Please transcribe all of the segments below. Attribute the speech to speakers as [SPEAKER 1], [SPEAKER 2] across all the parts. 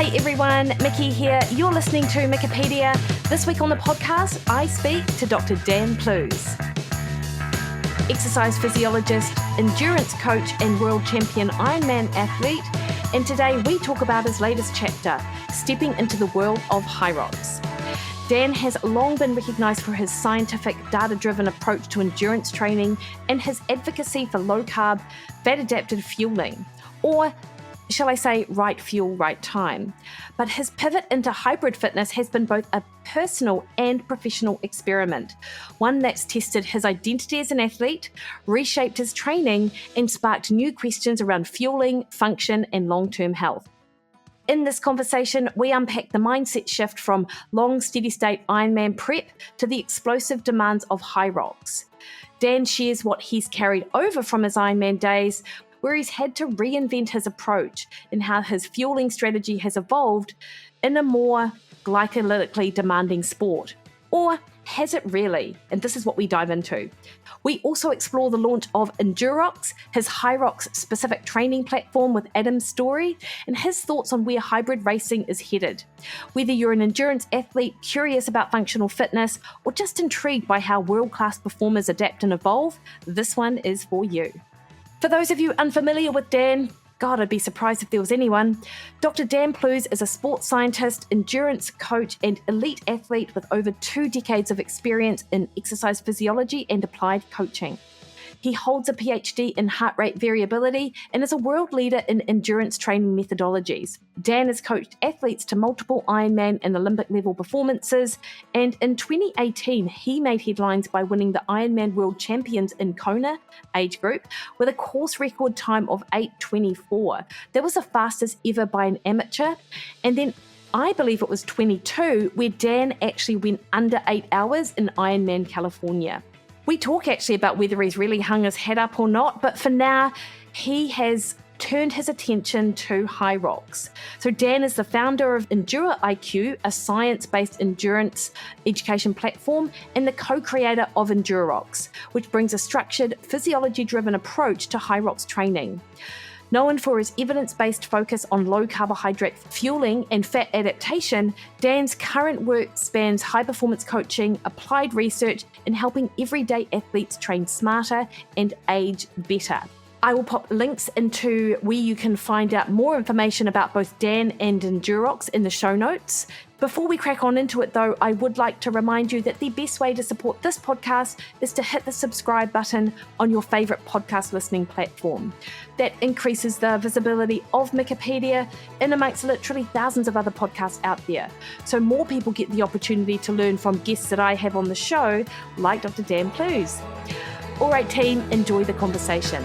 [SPEAKER 1] Hey everyone, Mikki here. You're listening to Mikkipedia. This week on the podcast, I speak to Dr. Dan Plews, exercise physiologist, endurance coach and world champion Ironman athlete. And today we talk about his latest chapter, stepping into the world of HYROX. Dan has long been recognised for his scientific, data-driven approach to endurance training and his advocacy for low-carb, fat-adapted fueling, or shall I say, right fuel, right time. But his pivot into hybrid fitness has been both a personal and professional experiment, one that's tested his identity as an athlete, reshaped his training, and sparked new questions around fueling, function, and long-term health. In this conversation, we unpack the mindset shift from long, steady-state Ironman prep to the explosive demands of HYROX. Dan shares what he's carried over from his Ironman days, where he's had to reinvent his approach and how his fueling strategy has evolved in a more glycolytically demanding sport. Or has it really? And this is what we dive into. We also explore the launch of HYROX, his HYROX specific training platform with Adam's story, and his thoughts on where hybrid racing is headed. Whether you're an endurance athlete curious about functional fitness or just intrigued by how world-class performers adapt and evolve, this one is for you. For those of you unfamiliar with Dan, God, I'd be surprised if there was anyone. Dr. Dan Plews is a sports scientist, endurance coach, and elite athlete with over 2 decades of experience in exercise physiology and applied coaching. He holds a PhD in heart rate variability and is a world leader in endurance training methodologies. Dan has coached athletes to multiple Ironman and Olympic level performances, and in 2018 he made headlines by winning the Ironman World Champions in Kona age group with a course record time of 8:24. That was the fastest ever by an amateur, and then I believe it was 22 where Dan actually went under 8 hours in Ironman California. We talk actually about whether he's really hung his head up or not, but for now, he has turned his attention to HYROX. So Dan is the founder of Endure IQ, a science-based endurance education platform, and the co-creator of HYROX, which brings a structured, physiology-driven approach to HYROX training. Known for his evidence-based focus on low-carbohydrate fueling and fat adaptation, Dan's current work spans high-performance coaching, applied research, and helping everyday athletes train smarter and age better. I will pop links into where you can find out more information about both Dan and HYROX in the show notes. Before we crack on into it though, I would like to remind you that the best way to support this podcast is to hit the subscribe button on your favourite podcast listening platform. That increases the visibility of Mikkipedia in amongst literally thousands of other podcasts out there. So more people get the opportunity to learn from guests that I have on the show, like Dr. Dan Plews. All right team, enjoy the conversation.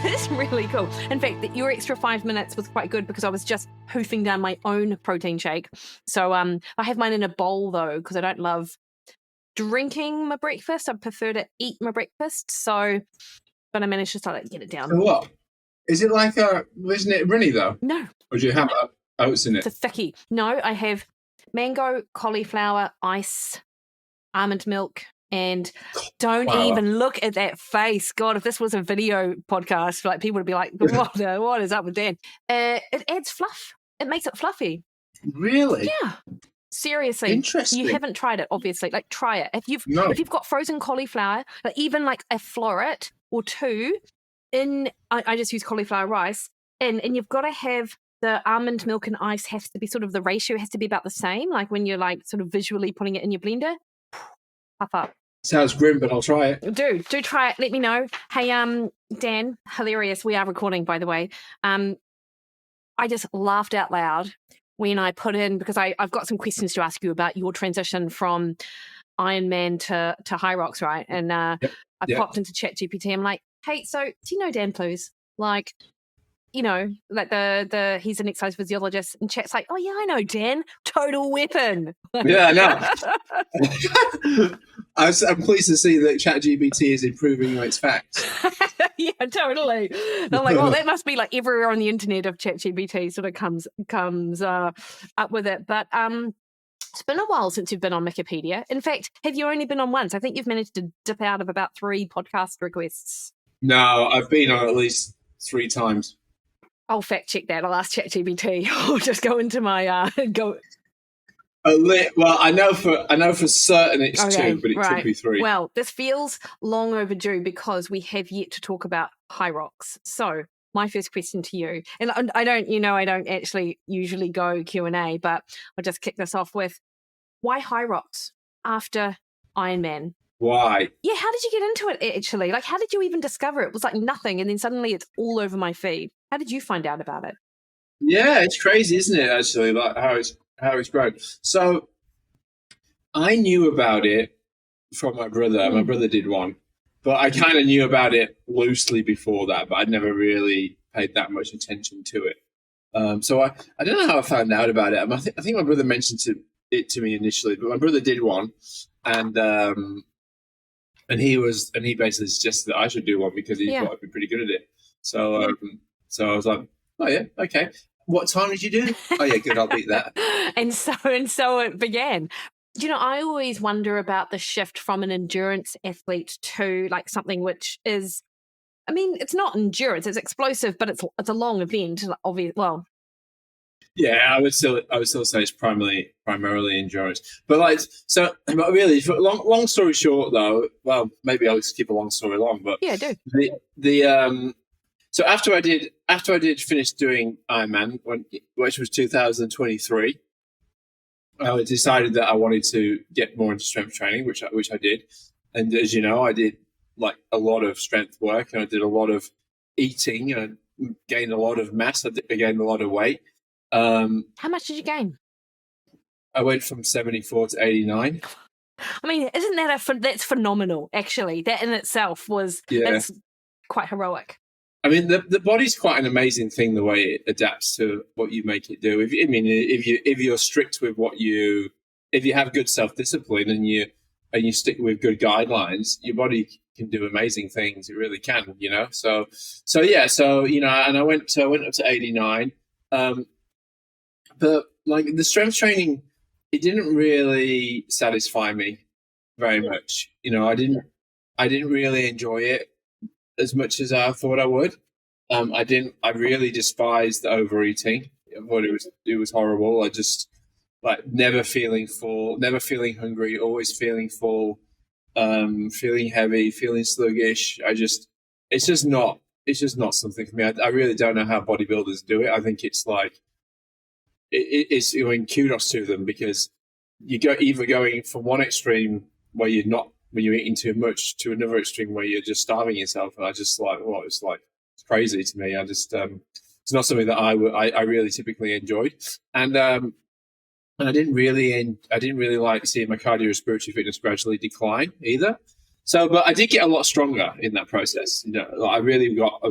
[SPEAKER 1] It's really cool. In fact, your extra 5 minutes was quite good because I was just hoofing down my own protein shake. So I have mine in a bowl though because I don't love drinking my breakfast. I prefer to eat my breakfast. But I managed to start get it down.
[SPEAKER 2] So what? Is it like isn't it runny though?
[SPEAKER 1] No.
[SPEAKER 2] Or do you have oats in it?
[SPEAKER 1] It's a thickie. No, I have mango, cauliflower, ice, almond milk, and don't even look at that face. God, if this was a video podcast, like people would be like, what is up with Dan? It adds fluff. It makes it fluffy.
[SPEAKER 2] Really?
[SPEAKER 1] Yeah. Seriously.
[SPEAKER 2] Interesting.
[SPEAKER 1] You haven't tried it, obviously. Like, try it. If you've got frozen cauliflower, like even like a floret or two, I just use cauliflower rice, and you've got to have the almond milk and ice has to be sort of, the ratio has to be about the same, like when you're like sort of visually putting it in your blender. Puff up.
[SPEAKER 2] Sounds grim, but I'll try it.
[SPEAKER 1] Do try it. Let me know. Hey, Dan, hilarious. We are recording, by the way. I just laughed out loud when I put in, because I've got some questions to ask you about your transition from Ironman to HYROX, right? And I popped into ChatGPT. I'm like, hey, so do you know Dan Plews? Like, you know, like he's an exercise physiologist, and Chat's like, oh yeah, I know Dan, total weapon.
[SPEAKER 2] Yeah, I know. I'm pleased to see that ChatGPT is improving its facts.
[SPEAKER 1] Yeah, totally. And I'm like, well, that must be like everywhere on the internet if ChatGPT sort of comes up with it. But it's been a while since you've been on Mikkipedia. In fact, have you only been on once? I think you've managed to dip out of about 3 podcast requests.
[SPEAKER 2] No, I've been on at least 3 times.
[SPEAKER 1] I'll fact check that. I'll ask ChatGPT. I'll just go into my go.
[SPEAKER 2] Well, I know for certain it's
[SPEAKER 1] Okay,
[SPEAKER 2] 2, but it
[SPEAKER 1] right.
[SPEAKER 2] could be 3.
[SPEAKER 1] Well, this feels long overdue because we have yet to talk about HYROX. So my first question to you, and I don't actually usually go Q&A, but I'll just kick this off with, why HYROX after Ironman?
[SPEAKER 2] Why?
[SPEAKER 1] Yeah, how did you get into it actually? Like, how did you even discover it? It was like nothing, and then suddenly it's all over my feed. How did you find out about it?
[SPEAKER 2] Yeah, it's crazy, isn't it? Actually, like how it's grown. So I knew about it from my brother. My brother did one, but I kind of knew about it loosely before that, but I'd never really paid that much attention to it. So I don't know how I found out about it. I think my brother mentioned it to me initially, but my brother did one, and he basically suggested that I should do one because he thought I'd be pretty good at it. So I was like, oh yeah, okay. What time did you do? Oh yeah, good. I'll beat that.
[SPEAKER 1] and so it began. I always wonder about the shift from an endurance athlete to like something which is, I mean, it's not endurance, it's explosive, but it's a long event. Obviously, well,
[SPEAKER 2] yeah, I would still say it's primarily endurance. But but really, long story short, though, well, maybe I'll just keep a long story long. But
[SPEAKER 1] yeah, do
[SPEAKER 2] so after I did finish doing Ironman, which was 2023. I decided that I wanted to get more into strength training, which I did. And as you know, I did like a lot of strength work, and I did a lot of eating, and I gained a lot of mass. I gained a lot of weight.
[SPEAKER 1] How much did you gain?
[SPEAKER 2] I went from 74 to 89.
[SPEAKER 1] I mean, isn't that that's phenomenal? Actually, that in itself that's quite heroic.
[SPEAKER 2] I mean, the body's quite an amazing thing, the way it adapts to what you make it do. If you're strict with if you have good self-discipline and you stick with good guidelines, your body can do amazing things. It really can, So and I went up to 89. But like the strength training, it didn't really satisfy me very much. I didn't really enjoy it as much as I thought I would. I really despised the overeating. I thought it was horrible. I just like never feeling full, never feeling hungry, always feeling full, feeling heavy, feeling sluggish. It's just not something for me. I really don't know how bodybuilders do it. I think it's like, it's, kudos to them, because you go either going from one extreme where when you're eating too much to another extreme where you're just starving yourself. And I just it's crazy to me. I just, it's not something that I really typically enjoyed. And I didn't really like seeing my cardiorespiratory fitness gradually decline either. So, but I did get a lot stronger in that process. I really got, I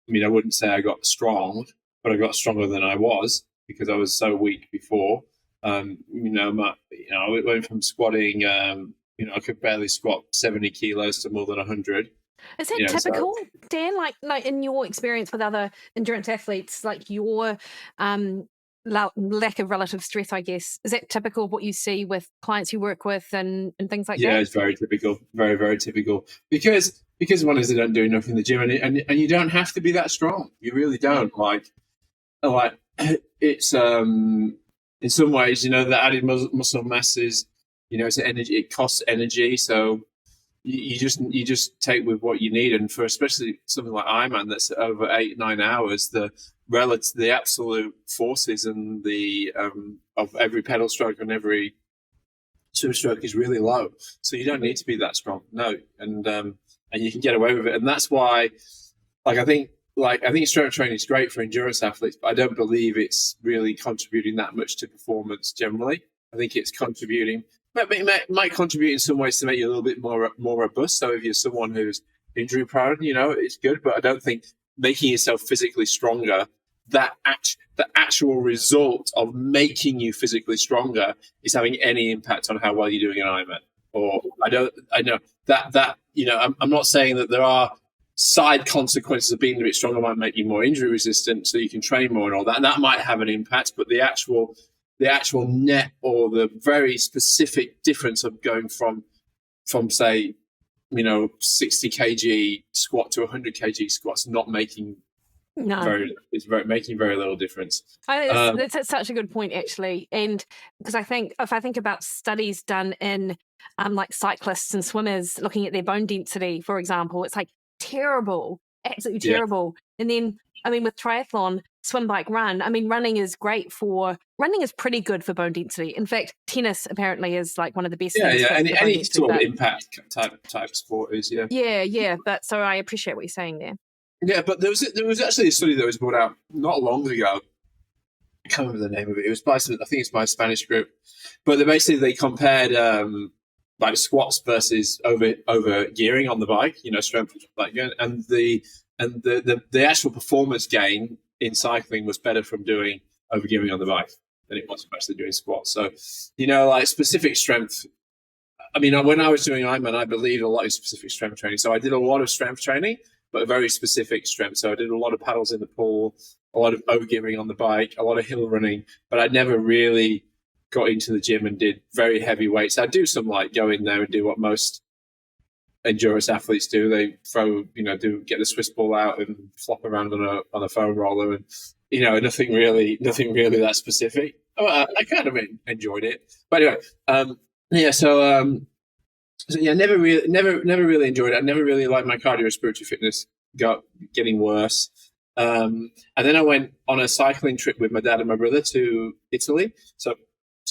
[SPEAKER 2] wouldn't say I got strong, but I got stronger than I was because I was so weak before. I went from squatting, I could barely squat 70 kilos to more than 100.
[SPEAKER 1] Is that typical, Dan? Like in your experience with other endurance athletes, like your lack of relative stress, I guess, is that typical of what you see with clients you work with and things like that?
[SPEAKER 2] Yeah, it's very typical, very, very typical. Because one is they don't do enough in the gym, and you don't have to be that strong. You really don't. Like it's in some ways, the added muscle mass is, it's energy. It costs energy, so you just take with what you need. And for especially something like Ironman that's over 8-9 hours, the absolute forces and the of every pedal stroke and every swim stroke is really low. So you don't need to be that strong, no. And you can get away with it. And that's why, I think strength training is great for endurance athletes, but I don't believe it's really contributing that much to performance generally. I think it's contributing. It might contribute in some ways to make you a little bit more robust. So if you're someone who's injury prone, it's good. But I don't think making yourself physically stronger, the actual result of making you physically stronger, is having any impact on how well you're doing an Ironman. Or I know that I'm not saying that there are side consequences of being a bit stronger might make you more injury resistant, so you can train more and all that, and that might have an impact. But the actual net, or the very specific difference of going from say 60 kg squat to 100 kg squats, not making
[SPEAKER 1] No.
[SPEAKER 2] making very little difference.
[SPEAKER 1] That's such a good point, actually. And because if I think about studies done in like cyclists and swimmers looking at their bone density, for example, it's like terrible, absolutely
[SPEAKER 2] Yeah.
[SPEAKER 1] terrible. And then, I mean, with triathlon, swim, bike, run, I mean, running is pretty good for bone density. In fact, tennis apparently is like one of the best things for bone
[SPEAKER 2] Any
[SPEAKER 1] density.
[SPEAKER 2] sort of impact type of sport is, yeah.
[SPEAKER 1] Yeah. But so I appreciate what you're saying there.
[SPEAKER 2] Yeah, but there was actually a study that was brought out not long ago. I can't remember the name of it. It was by, I think it's by a Spanish group, but they compared like squats versus over gearing on the bike, strength, like, and the actual performance gain in cycling was better from doing over gearing on the bike than it was from actually doing squats. So, like specific strength. I mean, when I was doing Ironman, I believed a lot in specific strength training. So I did a lot of strength training, but a very specific strength. So I did a lot of paddles in the pool, a lot of over-gearing on the bike, a lot of hill running, but I never really got into the gym and did very heavy weights. I do some like go in there and do what most endurance athletes do. They throw, get the Swiss ball out and flop around on a foam roller, and nothing really that specific. I kind of enjoyed it, but anyway, never really enjoyed it. I never really liked my cardiorespiratory fitness. Getting worse. And then I went on a cycling trip with my dad and my brother to Italy. So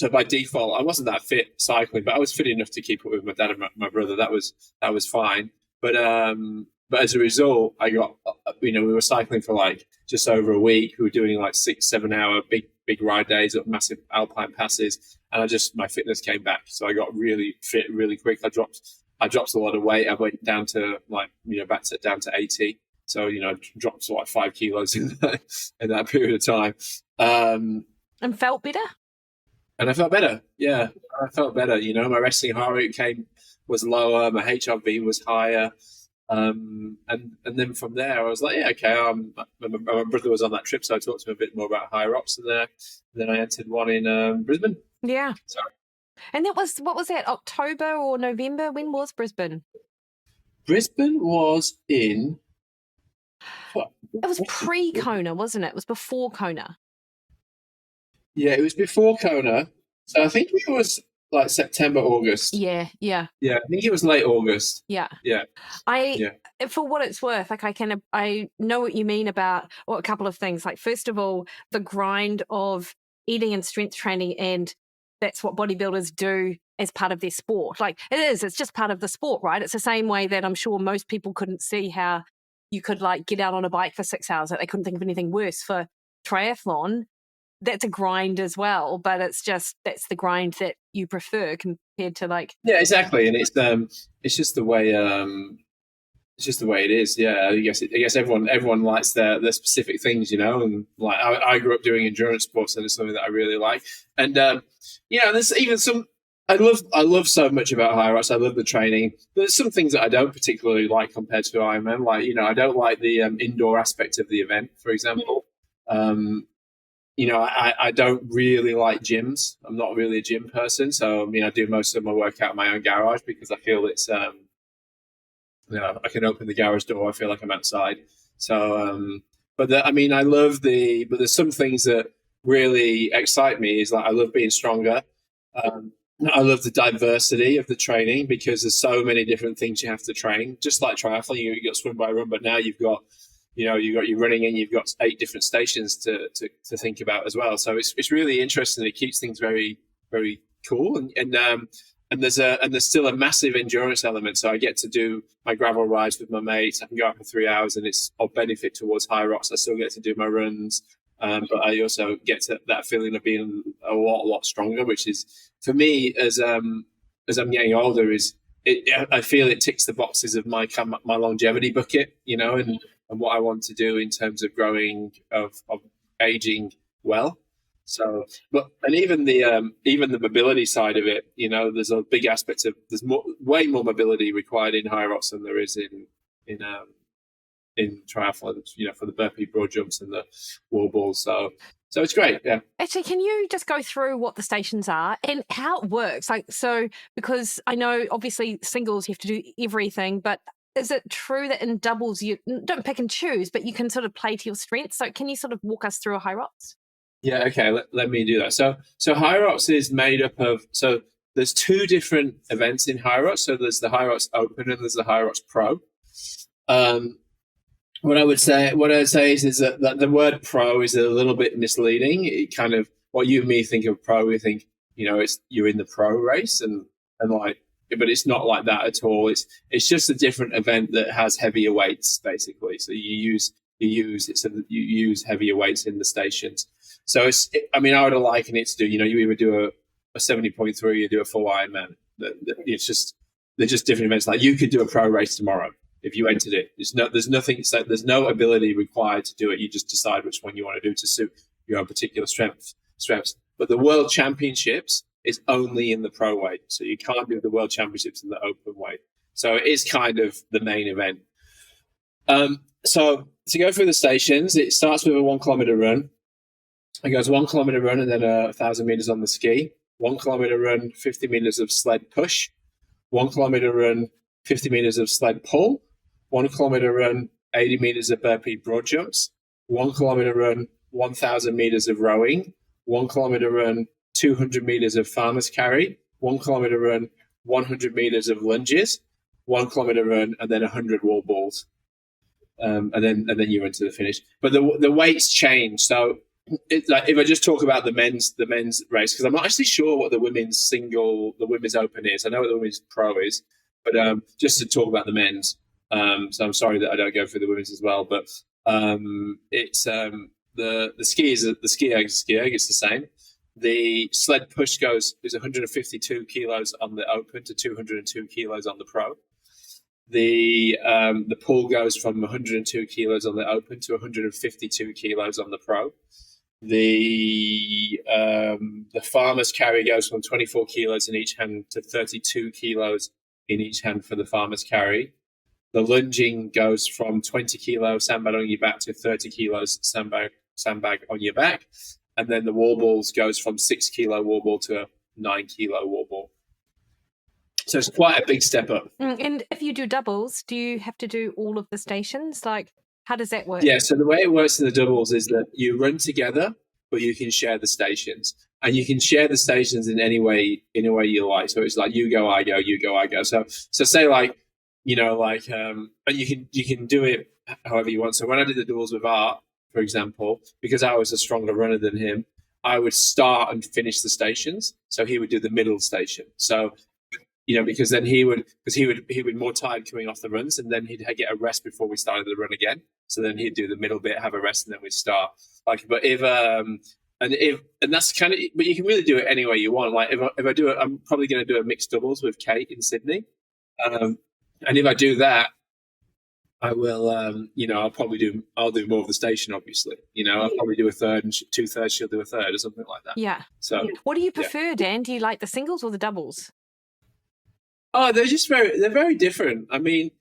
[SPEAKER 2] by default, I wasn't that fit cycling, but I was fit enough to keep up with my dad and my brother. That was fine. But as a result, I got, we were cycling for like just over a week. We were doing like 6-7 hour big ride days up massive alpine passes, and my fitness came back. So I got really fit really quick. I dropped a lot of weight. I went down to down to 80. So, dropped to like 5 kilos in that period of time.
[SPEAKER 1] And felt better?
[SPEAKER 2] And I felt better. Yeah, I felt better. My resting heart rate was lower. My HRV was higher. And then from there, I was like, yeah, okay. My brother was on that trip, so I talked to him a bit more about HYROX, and then I entered one in Brisbane.
[SPEAKER 1] Yeah. So. And what was that, October or November? When was Brisbane?
[SPEAKER 2] Brisbane was in...
[SPEAKER 1] It was pre-Kona, wasn't it? It was before Kona.
[SPEAKER 2] Yeah, it was before Kona. So I think it was like September, August.
[SPEAKER 1] Yeah.
[SPEAKER 2] Yeah, I think it was late August.
[SPEAKER 1] Yeah.
[SPEAKER 2] Yeah.
[SPEAKER 1] For what it's worth, like I know what you mean about a couple of things. Like, first of all, the grind of eating and strength training, and that's what bodybuilders do as part of their sport. Like, it's just part of the sport, right? It's the same way that I'm sure most people couldn't see how you could like get out on a bike for 6 hours. Like, they couldn't think of anything worse. For triathlon, that's a grind as well, but that's the grind that you prefer compared to like...
[SPEAKER 2] Yeah, exactly. And it's just the way it is. Yeah, I guess everyone likes their specific things, and like I grew up doing endurance sports, and it's something that I really like. And there's even some... I love so much about HYROX. I love the training. There's some things that I don't particularly like compared to Ironman. Like, I don't like the indoor aspect of the event, for example. I don't really like gyms. I'm not really a gym person. So, I do most of my workout in my own garage because I feel it's, I can open the garage door. I feel like I'm outside. So, but there's some things that really excite me. Is like, I love being stronger. I love the diversity of the training because there's so many different things you have to train. Just like triathlon, you got swim by run, but now you've got your running, and you've got 8 different stations to think about as well. So it's really interesting. It keeps things very, very cool, and there's still a massive endurance element. So I get to do my gravel rides with my mates. I can go out for 3 hours, and it's of benefit towards HYROX. I still get to do my runs. But I also get to that feeling of being a lot stronger, which is, for me, as I'm getting older, I feel it ticks the boxes of my longevity bucket, and what I want to do in terms of growing, of aging well. So, and even the mobility side of it, there's a big aspect of way more mobility required in HYROX than there is in triathlon, for the burpee, broad jumps, and the wall balls. So it's great. Yeah.
[SPEAKER 1] Actually, can you just go through what the stations are and how it works? Like, so, because I know obviously singles you have to do everything, but is it true that in doubles you don't pick and choose, but you can sort of play to your strengths? So can you sort of walk us through a HYROX?
[SPEAKER 2] Yeah, okay, let me do that. So HYROX is made up of, so there's two different events in HYROX. So there's the HYROX Open and there's the HYROX Pro. What I'd say is that the word pro is a little bit misleading. It kind of, what you and me think of pro, we think, you're in the pro race and like, but it's not like that at all. It's just a different event that has heavier weights, basically. So you use heavier weights in the stations. So I would liken it to you either do a 70.3 or you do a full Ironman. They're just different events. Like you could do a pro race tomorrow if you entered it. There's no ability required to do it. You just decide which one you want to do to suit your own particular strengths. But the World Championships is only in the pro weight, so you can't do the World Championships in the open weight. So it is kind of the main event. So to go through the stations, it starts with a 1 kilometer run. It goes 1 kilometer run and then 1,000 meters on the ski. 1 kilometer run, 50 meters of sled push. 1 kilometer run, 50 meters of sled pull. 1 kilometer run, 80 meters of burpee broad jumps. 1 kilometer run, 1,000 meters of rowing. 1 kilometer run, 200 meters of farmer's carry. 1 kilometer run, 100 meters of lunges. 1 kilometer run, and then 100 wall balls. And then you're into the finish. But the weights change. So if I just talk about the men's race, because I'm not actually sure what the women's open is. I know what the women's pro is, but just to talk about the men's. So I'm sorry that I don't go through the women's as well, but it's the ski is the ski egg. It's the same. The sled push is 152 kilos on the open to 202 kilos on the pro. The pull goes from 102 kilos on the open to 152 kilos on the pro. The farmer's carry goes from 24 kilos in each hand to 32 kilos in each hand for the farmer's carry. The lunging goes from 20 kilos sandbag on your back to 30 kilos sandbag on your back. And then the wall balls goes from 6 kilo wall ball to a 9 kilo wall ball. So it's quite a big step up.
[SPEAKER 1] And if you do doubles, do you have to do all of the stations? Like, how does that work?
[SPEAKER 2] Yeah, so the way it works in the doubles is that you run together, but you can share the stations. And you can share the stations in any way you like. So it's like you go, I go, you go, I go. So say and you can do it however you want. So when I did the doubles with Art, for example, because I was a stronger runner than him, I would start and finish the stations. So he would do the middle station. So, because then he would more tired coming off the runs, and then he'd get a rest before we started the run again. So then he'd do the middle bit, have a rest, and then we'd start. But that's kind of, but you can really do it any way you want. Like if I do it, I'm probably going to do a mixed doubles with Kate in Sydney. And if I do that, I will, I'll do more of the station, obviously. I'll probably do a third and 2/3, she'll do a third or something like that.
[SPEAKER 1] Yeah.
[SPEAKER 2] So
[SPEAKER 1] what do you prefer, Dan? Do you like the singles or the doubles?
[SPEAKER 2] Oh, they're very different. I mean,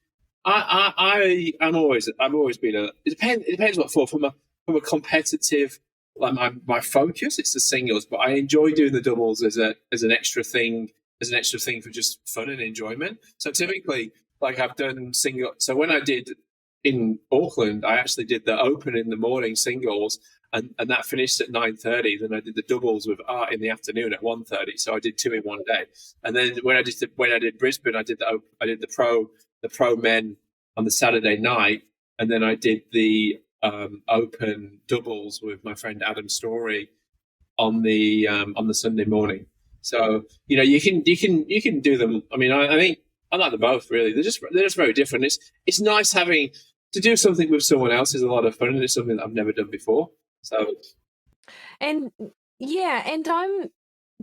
[SPEAKER 2] I've always been it depends what for. From a competitive, like my focus, it's the singles, but I enjoy doing the doubles as an extra thing for just fun and enjoyment. So typically, like I've done single. So when I did in Auckland, I actually did the open in the morning singles, and that finished at 9:30. Then I did the doubles with Art in the afternoon at 1:30. So I did 2 in one day. And then when I did Brisbane, I did the pro men on the Saturday night, and then I did the open doubles with my friend Adam Story on the Sunday morning. So you can do them. I mean, I think I like them both really. They're just very different. It's nice having to do something with someone else is a lot of fun, and it's something that I've never done before. So,
[SPEAKER 1] and I'm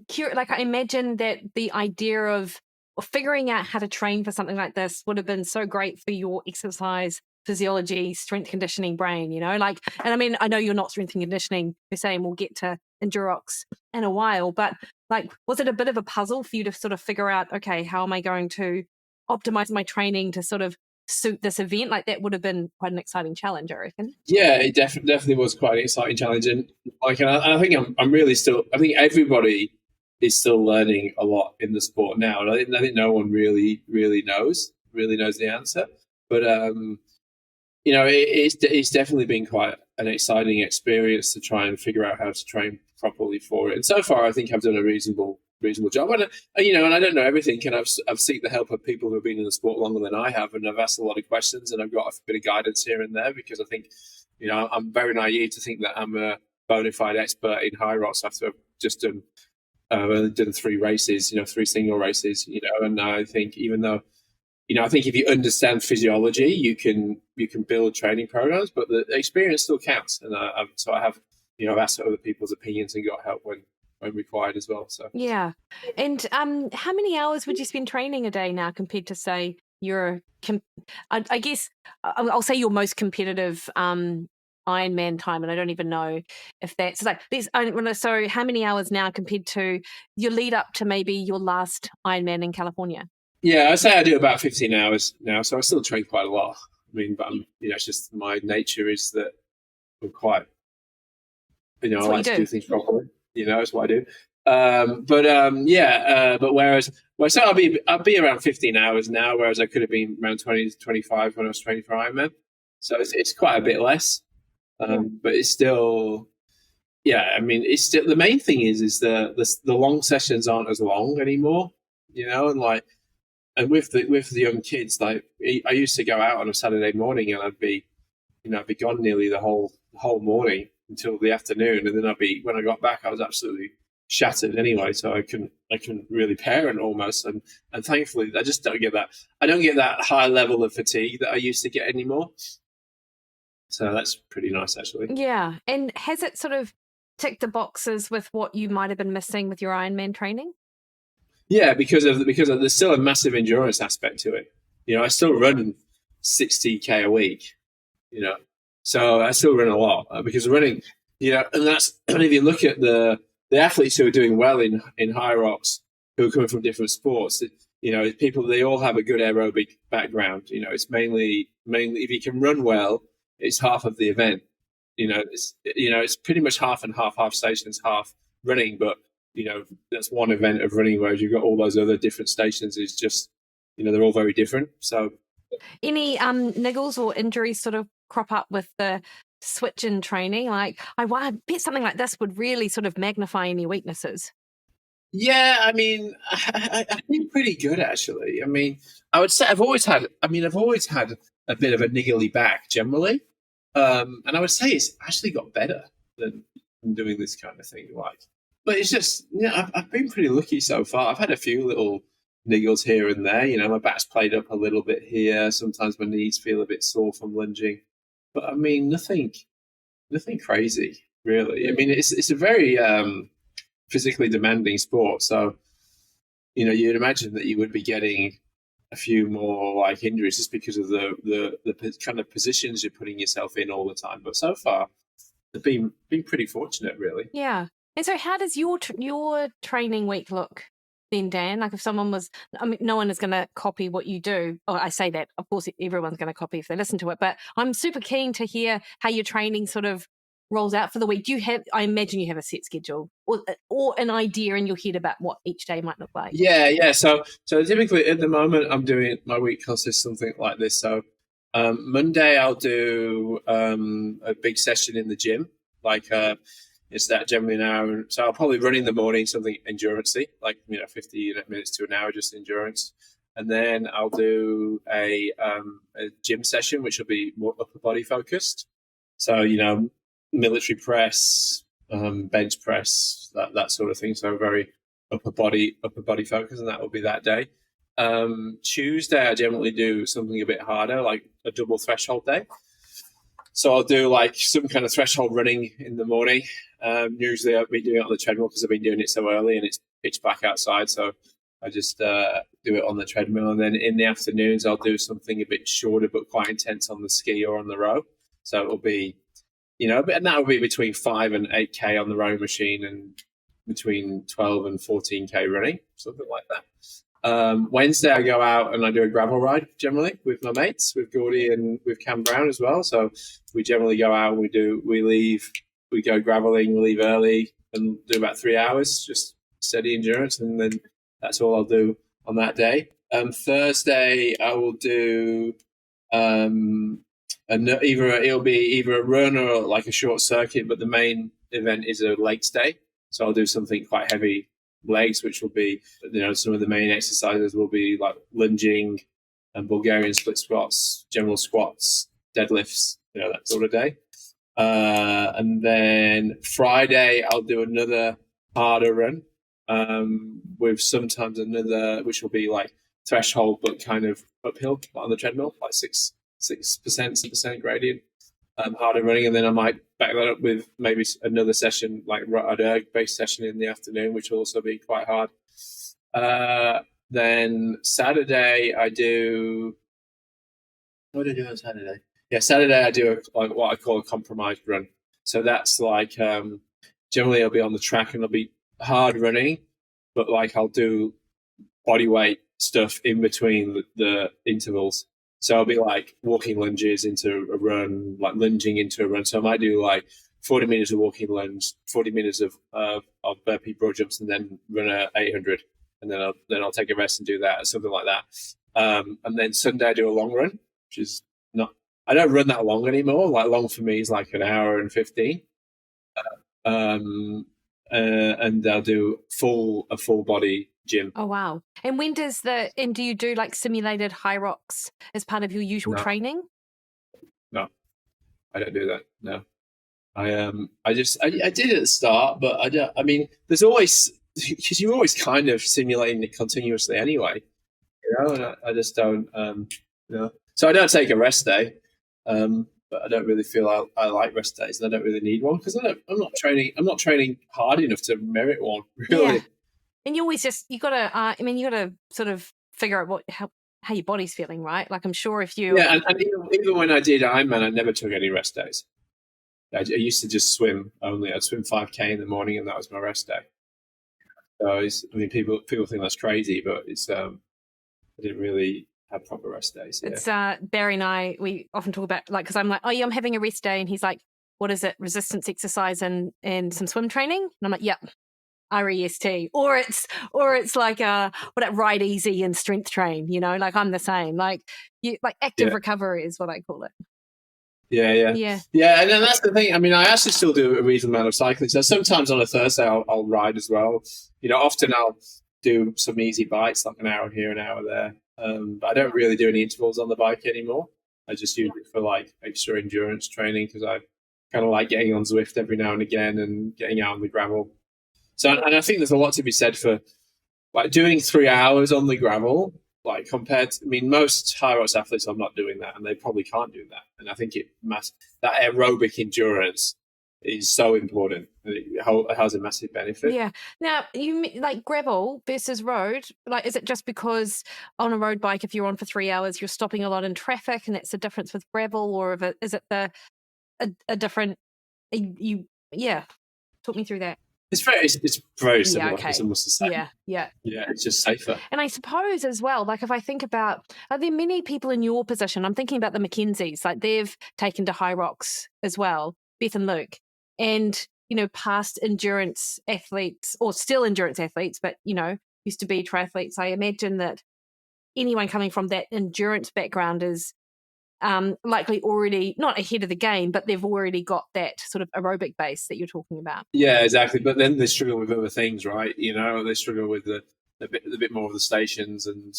[SPEAKER 1] curious. Like I imagine that the idea of figuring out how to train for something like this would have been so great for your exercise physiology, strength conditioning brain. And I mean, I know you're not strength and conditioning per se, and we'll get to HYROX in a while. But like, was it a bit of a puzzle for you to sort of figure out, okay, how am I going to optimize my training to sort of suit this event? Like that would have been quite an exciting challenge, I reckon.
[SPEAKER 2] Yeah, it definitely was quite an exciting challenge, and I think I'm really still. I think everybody is still learning a lot in the sport now, and I think no one really knows the answer. But it's definitely been quite an exciting experience to try and figure out how to train properly for it. And so far, I think I've done a reasonable job. And and I don't know everything. And I've seeked the help of people who have been in the sport longer than I have, and I've asked a lot of questions, and I've got a bit of guidance here and there, because I think, I'm very naive to think that I'm a bona fide expert in HYROX after I've just done only done 3 races, 3 single races, and I think even though, I think if you understand physiology, you can build training programs, but the experience still counts. And I have, I've asked other people's opinions and got help when required as well. So
[SPEAKER 1] yeah. And how many hours would you spend training a day now compared to, say, I guess I'll say your most competitive Ironman time, and I don't even know if that's like this. So how many hours now compared to your lead up to maybe your last Ironman in California?
[SPEAKER 2] Yeah, I'd say I do about 15 hours now, so I still train quite a lot. I mean, but it's just my nature is that I'm quite, I like to do things properly. That's what I do. But whereas, so I'll be around 15 hours now, whereas I could have been around 20 to 25 when I was training for Ironman. So it's quite a bit less, but it's still, I mean, it's still, the main thing is the long sessions aren't as long anymore, and with the young kids, like I used to go out on a Saturday morning and I'd be gone nearly the whole morning until the afternoon, and then when I got back, I was absolutely shattered anyway. So I couldn't really parent almost, and thankfully I just don't get that. I don't get that high level of fatigue that I used to get anymore. So that's pretty nice, actually.
[SPEAKER 1] Yeah, and has it sort of ticked the boxes with what you might have been missing with your Ironman training?
[SPEAKER 2] Yeah, because there's still a massive endurance aspect to it. I still run 60K a week. So I still run a lot because running. And if you look at the athletes who are doing well in HYROX, who are coming from different sports, people, they all have a good aerobic background. It's mainly if you can run well, it's half of the event. It's pretty much half and half stations, half running, but that's one event of running, whereas you've got all those other different stations. Is just, they're all very different. So,
[SPEAKER 1] any niggles or injuries sort of crop up with the switch in training? Like, I bet something like this would really sort of magnify any weaknesses.
[SPEAKER 2] Yeah, I mean, I've been pretty good, actually. I mean, I would say I've always had a bit of a niggly back generally, and I would say it's actually got better than doing this kind of thing. But it's just, I've been pretty lucky so far. I've had a few little niggles here and there. My back's played up a little bit here. Sometimes my knees feel a bit sore from lunging, but I mean, nothing crazy, really. I mean, it's a very physically demanding sport, so you'd imagine that you would be getting a few more like injuries just because of the kind of positions you're putting yourself in all the time. But so far, I've been pretty fortunate, really.
[SPEAKER 1] Yeah. And so how does your training week look then, Dan? Like, if someone was, I mean, no one is going to copy what you do. Oh, I say that, of course, everyone's going to copy if they listen to it, but I'm super keen to hear how your training sort of rolls out for the week. I imagine you have a set schedule or an idea in your head about what each day might look like.
[SPEAKER 2] Yeah. So typically at the moment, I'm doing, my week consists of something like this. So Monday, I'll do a big session in the gym, like it's that generally an hour. So I'll probably run in the morning, something endurance-y, like 50 minutes to an hour, just endurance. And then I'll do a gym session, which will be more upper body focused. So military press, bench press, that sort of thing. So very upper body focus, and that will be that day. Tuesday, I generally do something a bit harder, like a double threshold day. So I'll do like some kind of threshold running in the morning. Usually I'll be doing it on the treadmill because I've been doing it so early and it's pitch black outside. So I just do it on the treadmill. And then in the afternoons, I'll do something a bit shorter but quite intense on the ski or on the row. So it'll be, and that will be between 5 and 8K on the rowing machine and between 12 and 14K running, something like that. Wednesday, I go out and I do a gravel ride generally with my mates, with Gordy and with Cam Brown as well. So we generally go out, we go graveling, we leave early and do about 3 hours, just steady endurance. And then that's all I'll do on that day. Thursday, I will do And it'll be either a run or like a short circuit, but the main event is a leg day. So I'll do something quite heavy legs, which will be, some of the main exercises will be like lunging and Bulgarian split squats, general squats, deadlifts, that sort of day. And then Friday, I'll do another harder run with sometimes another, which will be like threshold, but kind of uphill on the treadmill, like 6% gradient, harder running. And then I might back that up with maybe another session, like an erg-based session in the afternoon, which will also be quite hard. Then Saturday, I do... What do I do on Saturday? Yeah, Saturday I do what I call a compromised run. So that's like, generally I'll be on the track and I'll be hard running, but like I'll do body weight stuff in between the intervals. So I'll be like walking lunges into a run, like lunging into a run. So I might do like 40 minutes of walking lunge, 40 minutes of burpee broad jumps, and then run a 800. And then I'll take a rest and do that, or something like that. And then Sunday I do a long run, which is not, I don't run that long anymore. Like long for me is like an hour and 15. And I'll do a full body gym.
[SPEAKER 1] Oh, wow. And do you do like simulated HYROX as part of your usual training?
[SPEAKER 2] No, I don't do that. No, I did at the start, but I mean, there's always, because you're always kind of simulating it continuously anyway, and I just don't, So I don't take a rest day, but I don't really feel I like rest days, and I don't really need one because I'm not training hard enough to merit one, really.
[SPEAKER 1] Yeah. And you always you gotta sort of figure out how your body's feeling, right? Like I'm sure if you...
[SPEAKER 2] Yeah, and even when I did Ironman, I never took any rest days. I used to just swim only. I'd swim 5K in the morning, and that was my rest day. So people think that's crazy, but it's I didn't really have proper rest days. Yeah.
[SPEAKER 1] It's Barry and I, we often talk about, like, because I'm like, oh yeah, I'm having a rest day, and he's like, what is it? Resistance exercise and some swim training? And I'm like, yep. REST, or it's like ride easy and strength train, like I'm the same, like active recovery is what I call it.
[SPEAKER 2] Yeah. And then that's the thing. I mean, I actually still do a reasonable amount of cycling. So sometimes on a Thursday I'll ride as well. Often I'll do some easy bikes, like an hour here, an hour there. But I don't really do any intervals on the bike anymore. I just use it for like extra endurance training because I kind of like getting on Zwift every now and again and getting out on the gravel. So, and I think there's a lot to be said for like doing 3 hours on the gravel, like compared to, most HYROX athletes are not doing that, and they probably can't do that. And I think that aerobic endurance is so important. It has a massive benefit.
[SPEAKER 1] Yeah. Now, you like gravel versus road, like, is it just because on a road bike, if you're on for 3 hours, you're stopping a lot in traffic and that's the difference with gravel, or is it a different, talk me through that.
[SPEAKER 2] It's very similar.
[SPEAKER 1] Yeah, okay.
[SPEAKER 2] It's almost the same.
[SPEAKER 1] Yeah.
[SPEAKER 2] It's just safer.
[SPEAKER 1] And I suppose as well, like if I think about, are there many people in your position? I'm thinking about the Mackenzies, like they've taken to HYROX as well, Beth and Luke, and past endurance athletes, or still endurance athletes, but used to be triathletes. I imagine that anyone coming from that endurance background is likely already not ahead of the game, but they've already got that sort of aerobic base that you're talking about.
[SPEAKER 2] Yeah, exactly. But then they struggle with other things, right? They struggle with the bit more of the stations and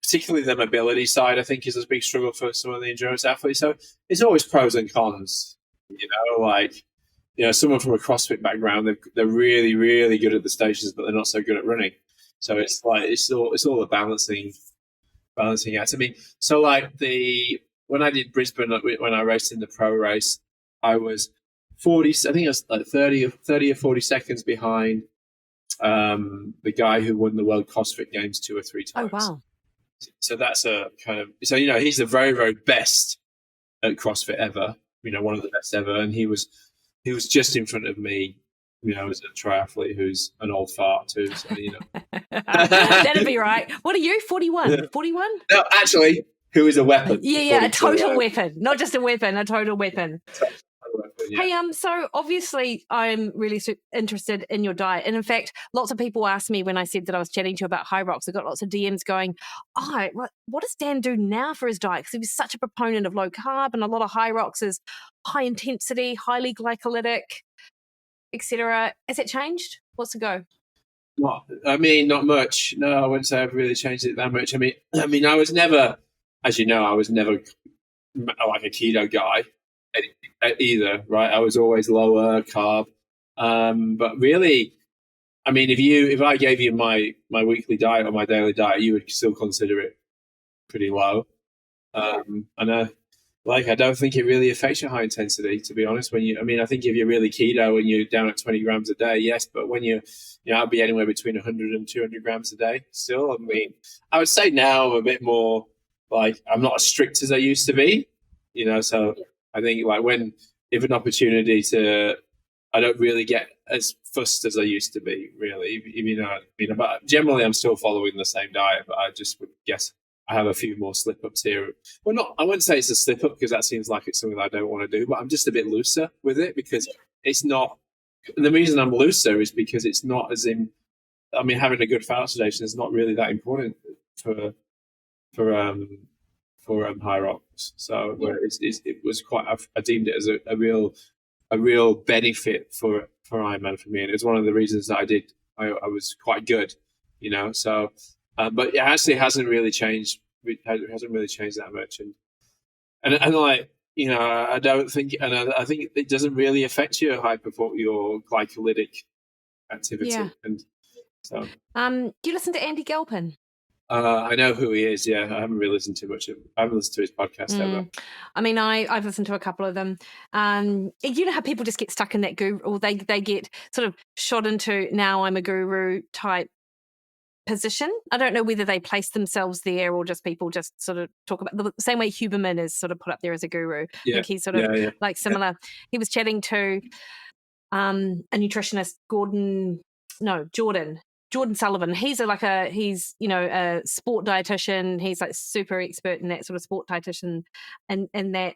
[SPEAKER 2] particularly the mobility side. I think is a big struggle for some of the endurance athletes. So it's always pros and cons. Someone from a CrossFit background, they're really, really good at the stations, but they're not so good at running. So it's like it's all a balancing act. So like when I did Brisbane, when I raced in the pro race, I was 40. I think I was like 30 or 40 seconds behind the guy who won the World CrossFit Games 2 or 3 times.
[SPEAKER 1] Oh wow!
[SPEAKER 2] So that's a kind of he's the very, very best at CrossFit ever. One of the best ever, and he was just in front of me. As a triathlete who's an old fart too. So,
[SPEAKER 1] That'd be right. What are you, 41? 41?
[SPEAKER 2] No, actually, who is a weapon.
[SPEAKER 1] Yeah, a total weapon. Not just a weapon, a total weapon.
[SPEAKER 2] Yeah.
[SPEAKER 1] Hey, so obviously I'm really interested in your diet. And in fact, lots of people asked me when I said that I was chatting to you about HYROX, I got lots of DMs going, oh, what does Dan do now for his diet? Because he was such a proponent of low carb, and a lot of HYROX is high intensity, highly glycolytic, etc. Has it changed? What's the go?
[SPEAKER 2] Not much. No, I wouldn't say I've really changed it that much. I mean, I was never, as you know, I was never like a keto guy either, right? I was always lower carb. But really, I mean, if I gave you my weekly diet or my daily diet, you would still consider it pretty low. And I don't think it really affects your high intensity, to be honest. I think if you're really keto and you're down at 20 grams a day, yes, but when I'd be anywhere between 100 and 200 grams a day still. I mean, I would say now I'm a bit more like, I'm not as strict as I used to be, so I think like if an opportunity I don't really get as fussed as I used to be, really, but generally I'm still following the same diet, but I just would guess I have a few more slip-ups here. Well, I wouldn't say it's a slip-up because that seems like it's something that I don't want to do, but I'm just a bit looser with it because it's not – the reason I'm looser is because it's not as in – I mean, having a good fat oxidation is not really that important for HYROX. So it was quite – I deemed it as a real benefit for Ironman for me. And it's one of the reasons that I was quite good, so – but it actually hasn't really changed. It hasn't really changed that much, and I don't think, and I think it doesn't really affect your your glycolytic activity.
[SPEAKER 1] Yeah.
[SPEAKER 2] And so,
[SPEAKER 1] do you listen to Andy Galpin?
[SPEAKER 2] I know who he is. Yeah, I haven't really listened to much of. I haven't listened to his podcast ever.
[SPEAKER 1] I mean, I've listened to a couple of them. You know how people just get stuck in that guru, or they get sort of shot into now I'm a guru type position. I don't know whether they place themselves there or just people just sort of talk about the same way Huberman is sort of put up there as a guru.
[SPEAKER 2] Yeah.
[SPEAKER 1] I think he's sort of like similar. Yeah. He was chatting to a nutritionist, Jordan Sullivan. He's a sport dietitian. He's like super expert in that sort of sport dietitian and in that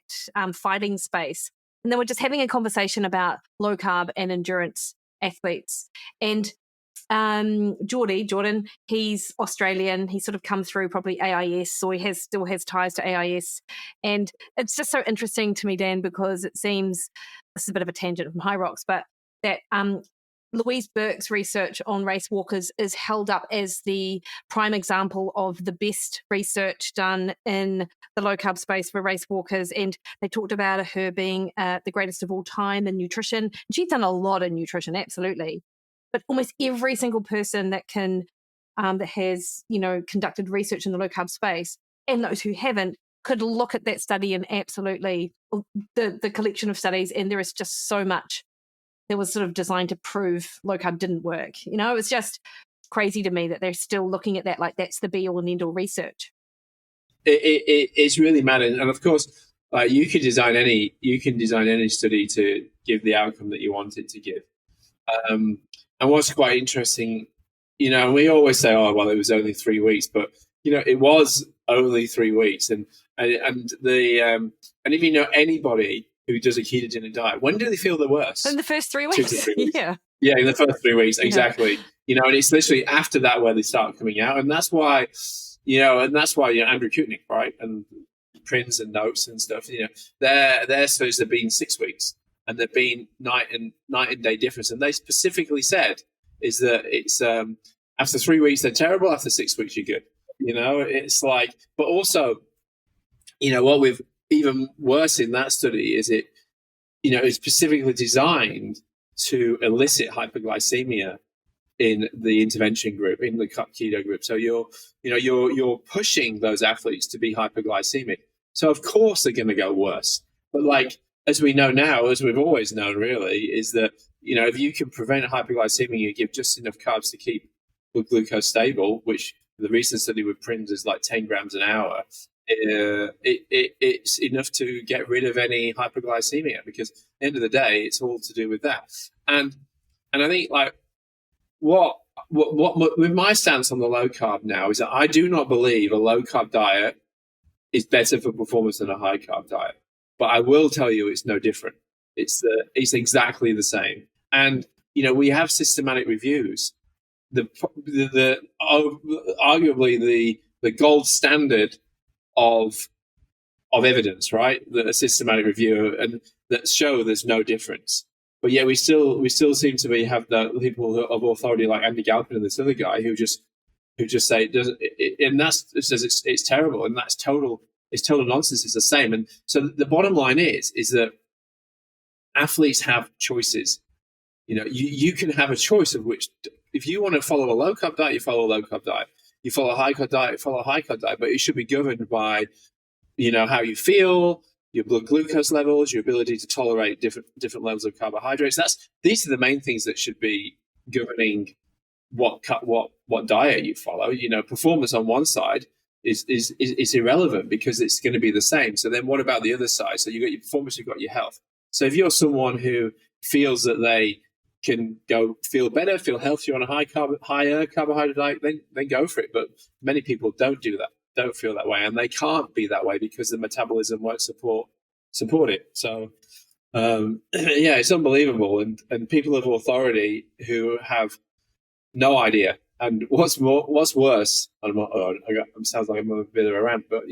[SPEAKER 1] fighting space. And then we're just having a conversation about low carb and endurance athletes. And Jordan, he's Australian. He sort of come through probably AIS, or he still has ties to AIS. And it's just so interesting to me, Dan, because it seems, this is a bit of a tangent from HYROX, but that Louise Burke's research on race walkers is held up as the prime example of the best research done in the low carb space for race walkers. And they talked about her being the greatest of all time in nutrition. And she's done a lot in nutrition, absolutely. But almost every single person that has conducted research in the low carb space, and those who haven't, could look at that study and absolutely the collection of studies, and there is just so much that was sort of designed to prove low carb didn't work. It's just crazy to me that they're still looking at that like that's the be all and end all research.
[SPEAKER 2] It's really mad, and of course, you can design any study to give the outcome that you want it to give. And what's quite interesting, we always say, oh, well, it was only 3 weeks, but it was only 3 weeks, and if you know anybody who does a ketogenic diet, when do they feel the worst?
[SPEAKER 1] In the first 3 weeks.
[SPEAKER 2] 2 to 3 weeks.
[SPEAKER 1] Yeah,
[SPEAKER 2] in the first 3 weeks, exactly. And it's literally after that where they start coming out, and that's why, Andrew Kutnick, right, and Prinz and Notes and stuff, their studies have been 6 weeks. And there've been night and day difference, and they specifically said is that it's after 3 weeks they're terrible, after 6 weeks you're good. It's like, but also, what we've even worse in that study is it's specifically designed to elicit hyperglycemia in the intervention group, in the keto group. So you're pushing those athletes to be hyperglycemic. So of course they're going to go worse, but like, as we know now, as we've always known, really, is that, if you can prevent hyperglycemia, you give just enough carbs to keep blood glucose stable, which the recent study with Prinz is like 10 grams an hour, it's enough to get rid of any hyperglycemia, because at the end of the day, it's all to do with that. And I think, like, what with my stance on the low carb now is that I do not believe a low carb diet is better for performance than a high carb diet. But I will tell you it's no different. It's exactly the same. And we have systematic reviews. Arguably the gold standard of evidence, right? A systematic review and that show there's no difference. But yet we still seem to have the people of authority like Andy Galpin and this other guy who just say it doesn't, and it says it's terrible, and that's total nonsense. It's the same. And so the bottom line is that athletes have choices. You can have a choice of which, if you want to follow a low carb diet, you follow a low carb diet. You follow a high carb diet, you follow a high carb diet. But it should be governed by, how you feel, your blood glucose levels, your ability to tolerate different levels of carbohydrates. These are the main things that should be governing what diet you follow. Performance on one side is irrelevant because it's going to be the same. So then what about the other side? So you've got your performance, you've got your health. So if you're someone who feels that they can feel better, feel healthier on a higher carbohydrate diet, then go for it. But many people don't do that, don't feel that way, and they can't be that way because the metabolism won't support it. So it's unbelievable, and people of authority who have no idea. And what's worse, sounds like I'm a bit of a rant, but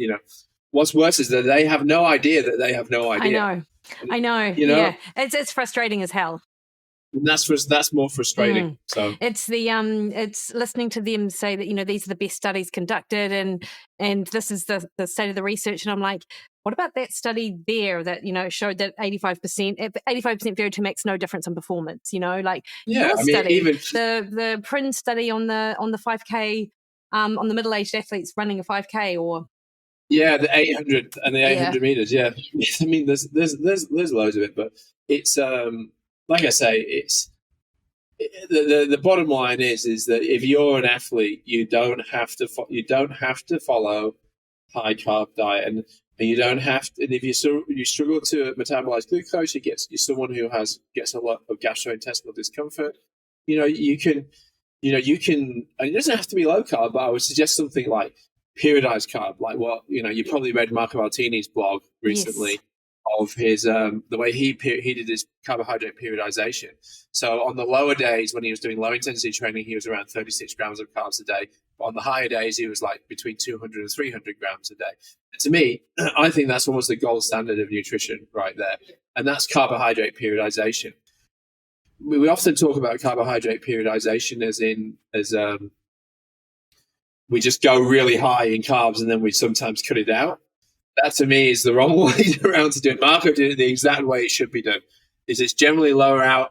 [SPEAKER 2] what's worse is that they have no idea that they have no idea.
[SPEAKER 1] I know. Yeah, it's frustrating as hell.
[SPEAKER 2] And that's more frustrating. So
[SPEAKER 1] it's it's listening to them say that these are the best studies conducted, and this is the state of the research, and I'm like, what about that study there that showed that 85% VO2 makes no difference in performance? Your study, even the Prince study on the 5K, on the middle-aged athletes running a 5K, or
[SPEAKER 2] the 800 and the 800 meters. Yeah, I mean, there's loads of it, but it's like I say, it's the bottom line is that if you're an athlete, you don't have to follow high carb diet, and you don't have to. And if you struggle to metabolize glucose, you're someone who gets a lot of gastrointestinal discomfort. You can, and it doesn't have to be low carb, but I would suggest something like periodized carb, like what you probably read Marco Altini's blog recently. Yes. Of his the way he did his carbohydrate periodization. So on the lower days when he was doing low intensity training, he was around 36 grams of carbs a day. But on the higher days, he was like between 200 and 300 grams a day. And to me, I think that's almost the gold standard of nutrition right there. And that's carbohydrate periodization. We often talk about carbohydrate periodization as we just go really high in carbs and then we sometimes cut it out. That to me is the wrong way around to do it. Marco did it the exact way it should be done. It's generally lower,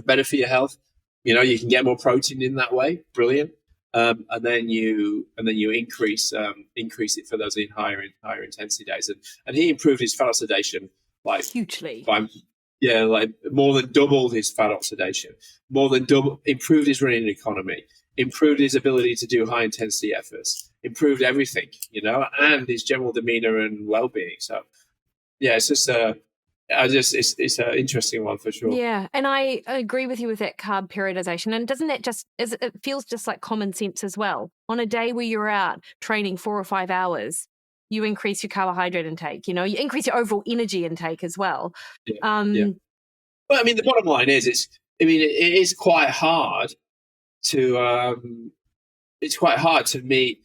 [SPEAKER 2] better for your health. You can get more protein in that way. Brilliant. And then you increase it for those in higher intensity days. And he improved his fat oxidation like
[SPEAKER 1] hugely.
[SPEAKER 2] Like more than doubled his fat oxidation. More than improved his running economy. Improved his ability to do high intensity efforts, improved everything, and his general demeanor and well-being. So, it's just it's an interesting one for sure.
[SPEAKER 1] Yeah, and I agree with you with that carb periodization. And doesn't that it feels just like common sense as well? On a day where you're out training 4 or 5 hours, you increase your carbohydrate intake. You increase your overall energy intake as well.
[SPEAKER 2] Yeah. Well, I mean, the bottom line is, it is quite hard to meet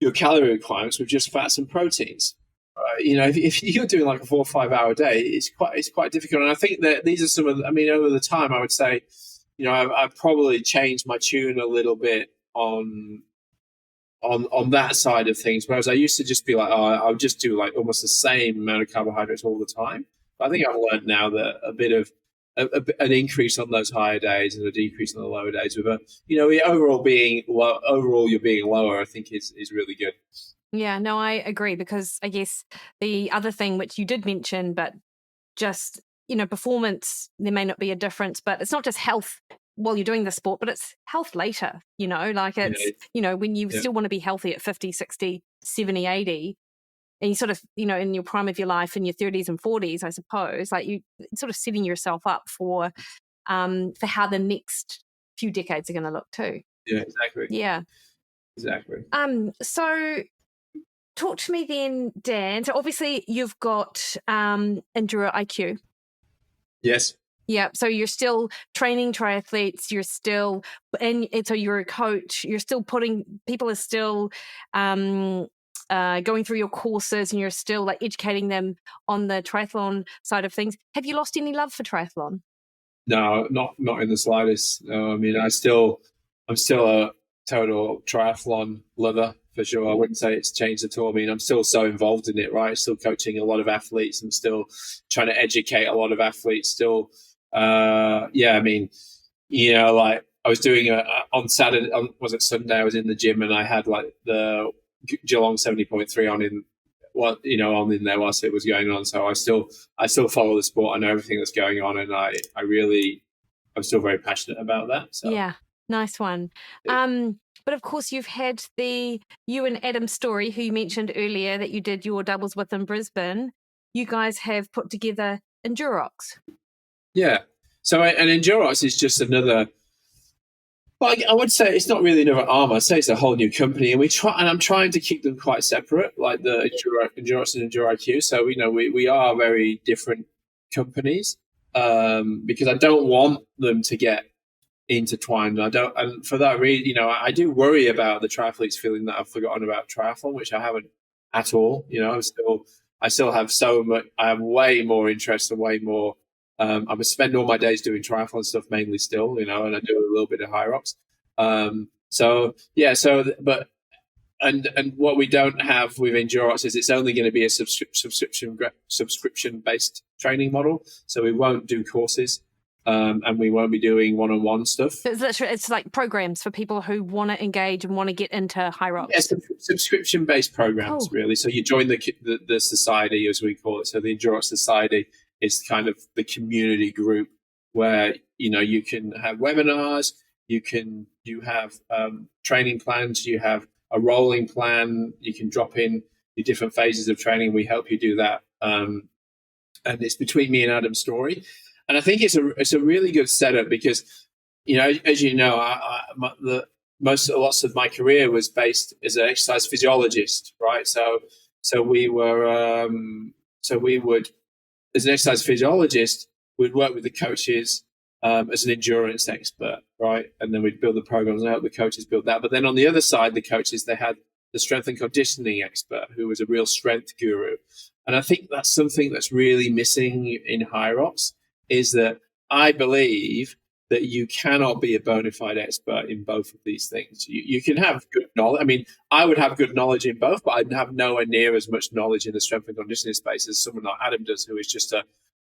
[SPEAKER 2] your calorie requirements with just fats and proteins. If you're doing like a 4 or 5 hour day, it's quite difficult. And I think that these are some of over the time, I would say, I've probably changed my tune a little bit on that side of things. Whereas I used to just be like, I'll just do like almost the same amount of carbohydrates all the time. But I think I've learned now that a bit of an increase on those higher days and a decrease on the lower days, with overall you're being lower, I think is really good.
[SPEAKER 1] Yeah, no, I agree, because I guess the other thing which you did mention, but just performance, there may not be a difference, but it's not just health while you're doing the sport, but it's health later. Like it's when you still want to be healthy at 50, 60, 70, 80. And you sort of, in your prime of your life, in your 30s and 40s, I suppose, like you sort of setting yourself up for how the next few decades are going to look too.
[SPEAKER 2] Yeah, exactly.
[SPEAKER 1] Yeah.
[SPEAKER 2] Exactly.
[SPEAKER 1] So talk to me then, Dan. So obviously you've got Enduro IQ.
[SPEAKER 2] Yes.
[SPEAKER 1] Yeah, so you're still training triathletes, you're still, and so you're a coach, you're still people are still going through your courses, and you're still like educating them on the triathlon side of things. Have you lost any love for triathlon?
[SPEAKER 2] No, not in the slightest. I mean, I'm still a total triathlon lover for sure. I wouldn't say it's changed at all. I mean, I'm still so involved in it, right? Still coaching a lot of athletes. I'm still trying to educate a lot of athletes. Still, yeah. I mean, like I was doing on Saturday, was it Sunday? I was in the gym and I had like the Geelong 70.3 on on in there whilst it was going on. So I still follow the sport. I know everything that's going on, and I'm still very passionate about that. So
[SPEAKER 1] yeah, nice one. But of course, you've had you and Adam Story, who you mentioned earlier that you did your doubles with in Brisbane. You guys have put together HYROX.
[SPEAKER 2] Yeah. So and HYROX is just another. Well, I would say it's not really another arm. I'd say it's a whole new company, and I'm trying to keep them quite separate, like the HYROX and HYROQ. So we are very different companies, because I don't want them to get intertwined. And for that reason, I do worry about the triathletes feeling that I've forgotten about triathlon, which I haven't at all. I still have so much. I have way more interest and way more. I spend all my days doing triathlon stuff mainly still, and I do a little bit of HYROX. But what we don't have with HYROX is it's only going to be a subscription based training model. So we won't do courses, and we won't be doing one-on-one stuff.
[SPEAKER 1] So it's like programs for people who want to engage and want to get into HYROX.
[SPEAKER 2] Yeah, subscription based programs, really. So you join the society, as we call it. So the HYROX Society is kind of the community group where you can have webinars, you have training plans, you have a rolling plan, you can drop in your different phases of training. We help you do that, and it's between me and Adam Story, and I think it's a really good setup because as you know, lots of my career was based as an exercise physiologist, right? So we would, as an exercise physiologist, we'd work with the coaches as an endurance expert, right? And then we'd build the programs and help the coaches build that. But then on the other side, the coaches, they had the strength and conditioning expert who was a real strength guru. And I think that's something that's really missing in HYROX, is that I believe that you cannot be a bona fide expert in both of these things. You can have good knowledge. I mean, I would have good knowledge in both, but I'd have nowhere near as much knowledge in the strength and conditioning space as someone like Adam does, who is just a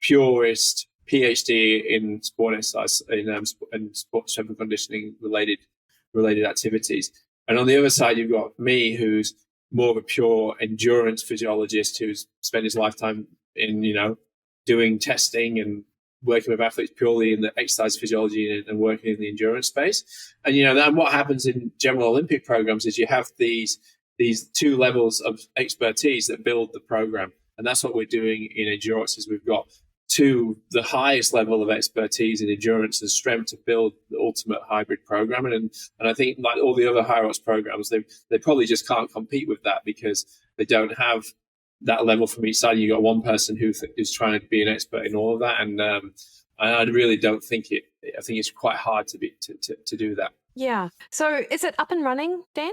[SPEAKER 2] purist PhD in sport exercise, in sport strength and conditioning related activities. And on the other side, you've got me, who's more of a pure endurance physiologist who's spent his lifetime in, doing testing and working with athletes purely in the exercise physiology and working in the endurance space. And, then what happens in general Olympic programs is you have these two levels of expertise that build the program. And that's what we're doing in HYROX, is we've got the highest level of expertise in endurance and strength to build the ultimate hybrid program. And I think, like all the other HYROX programs, they probably just can't compete with that because they don't have that level from each side. You got one person who is trying to be an expert in all of that, and I really don't think it. I think it's quite hard to do that.
[SPEAKER 1] Yeah. So is it up and running, Dan?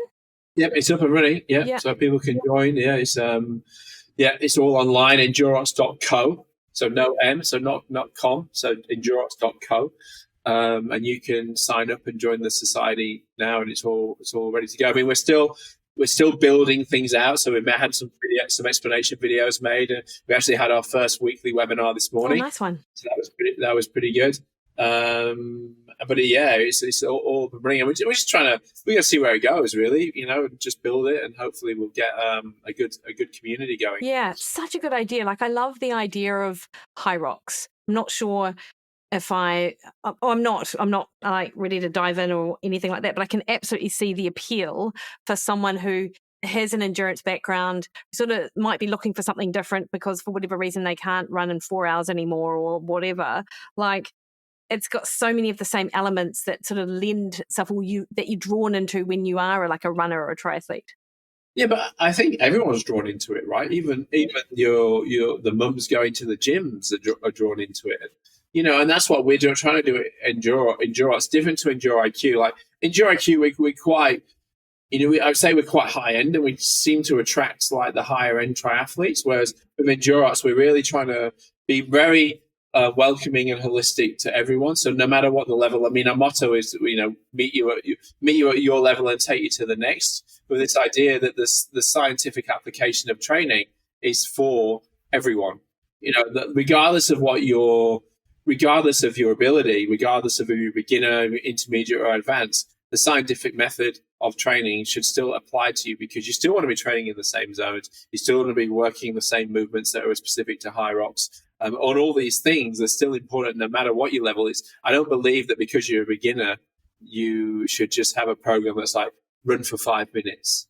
[SPEAKER 2] Yep, it's up and running. Yeah, so people can join. Yeah, it's all online. HYROX.co. So no M, so not com. So HYROX.co. And you can sign up and join the society now, and it's all ready to go. I mean, we're still building things out. So we've had some explanation videos made. We actually had our first weekly webinar this morning.
[SPEAKER 1] Oh, nice one.
[SPEAKER 2] So that was pretty good. But yeah, it's all running. We're just trying to see where it goes, really. Just build it, and hopefully we'll get a good community going.
[SPEAKER 1] Yeah, such a good idea. Like, I love the idea of HYROX. I'm not sure if I'm not like ready to dive in or anything like that, but I can absolutely see the appeal for someone who has an endurance background, sort of might be looking for something different because for whatever reason they can't run in 4 hours anymore or whatever. Like, it's got so many of the same elements that sort of lend itself, that you're drawn into when you are like a runner or a triathlete.
[SPEAKER 2] Yeah, but I think everyone's drawn into it, right? Even the mums going to the gyms are drawn into it. and that's what we're trying to do. Enduro. It's different to Enduro IQ. Like Enduro IQ, we're quite, I would say we're quite high end, and we seem to attract like the higher end triathletes. Whereas with HYROX, we're really trying to be very welcoming and holistic to everyone. So no matter what the level, I mean, our motto is, meet you at your level and take you to the next. With this idea that the scientific application of training is for everyone. Regardless of your ability, regardless of if you're beginner, intermediate, or advanced, the scientific method of training should still apply to you, because you still want to be training in the same zones. You still want to be working the same movements that are specific to HYROX. On all these things are still important no matter what your level is. I don't believe that because you're a beginner, you should just have a program that's like run for 5 minutes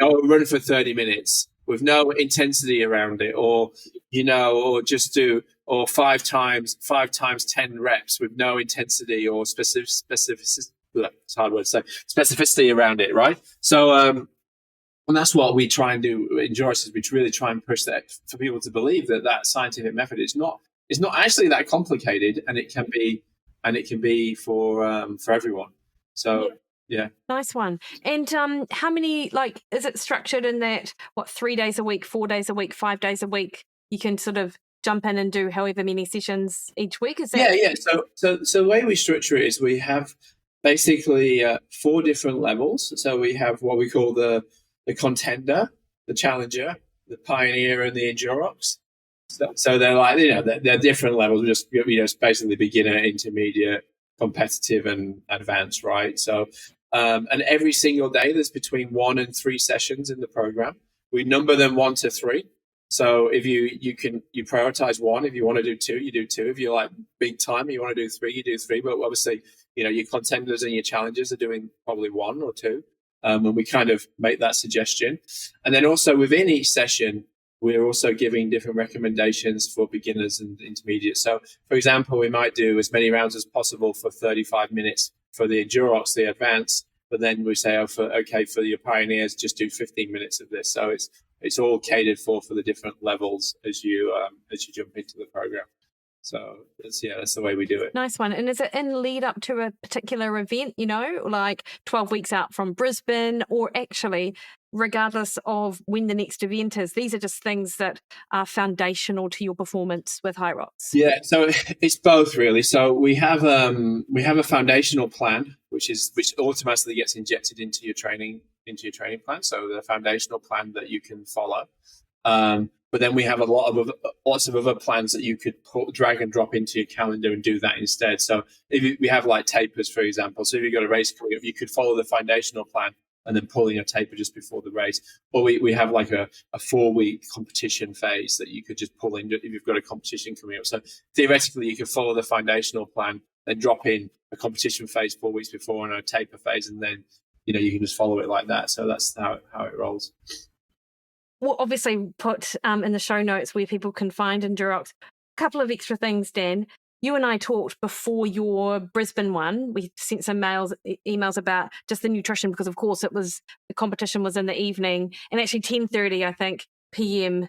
[SPEAKER 2] or run for 30 minutes with no intensity around it, or just do, or 5 times 10 reps with no intensity or specificity. It's a hard word to say, specificity around it, right? So, and that's what we try and do in HYROX, is we really try and push that for people to believe that scientific method is not actually that complicated, and it can be for everyone. So yeah.
[SPEAKER 1] Nice one. And how many, like, is it structured in that, 3 days a week, 4 days a week, 5 days a week? You can sort of jump in and do however many sessions each week? Is that?
[SPEAKER 2] Yeah. So the way we structure it is we have basically 4 different levels. So we have what we call the contender, the challenger, the pioneer, and the HYROX. So they're like, they're different levels. Just it's basically beginner, intermediate, competitive, and advanced, right? So and every single day there's between 1 and 3 sessions in the program. We number them 1 to 3. So if you prioritize 1, if you want to do 2, you do 2. If you're like big time, you want to do 3, you do 3. But obviously, your contenders and your challengers are doing probably 1 or 2. And we kind of make that suggestion. And then also within each session, we're also giving different recommendations for beginners and intermediate. So, for example, we might do as many rounds as possible for 35 minutes for the HYROX, the advanced. But then we say, for your pioneers, just do 15 minutes of this. So it's all catered for the different levels as you jump into the program. So that's the way we do it.
[SPEAKER 1] Nice one. And is it in lead up to a particular event, like 12 weeks out from Brisbane, or actually regardless of when the next event is, these are just things that are foundational to your performance with HYROX?
[SPEAKER 2] Yeah, so it's both really. So we have a foundational plan, which automatically gets injected into your training plan. So the foundational plan that you can follow. But then we have lots of other plans that you could drag and drop into your calendar and do that instead. So we have like tapers, for example. So if you've got a race coming up, you could follow the foundational plan and then pull in a taper just before the race. Or we have like a 4-week competition phase that you could just pull in if you've got a competition coming up. So theoretically, you could follow the foundational plan, then drop in a competition phase 4 weeks before and a taper phase, and then you can just follow it like that. So that's how it rolls.
[SPEAKER 1] We'll obviously put in the show notes where people can find HYROX. A couple of extra things, Dan. You and I talked before your Brisbane one. We sent some emails about just the nutrition, because of course the competition was in the evening, and actually 10:30, I think, p.m.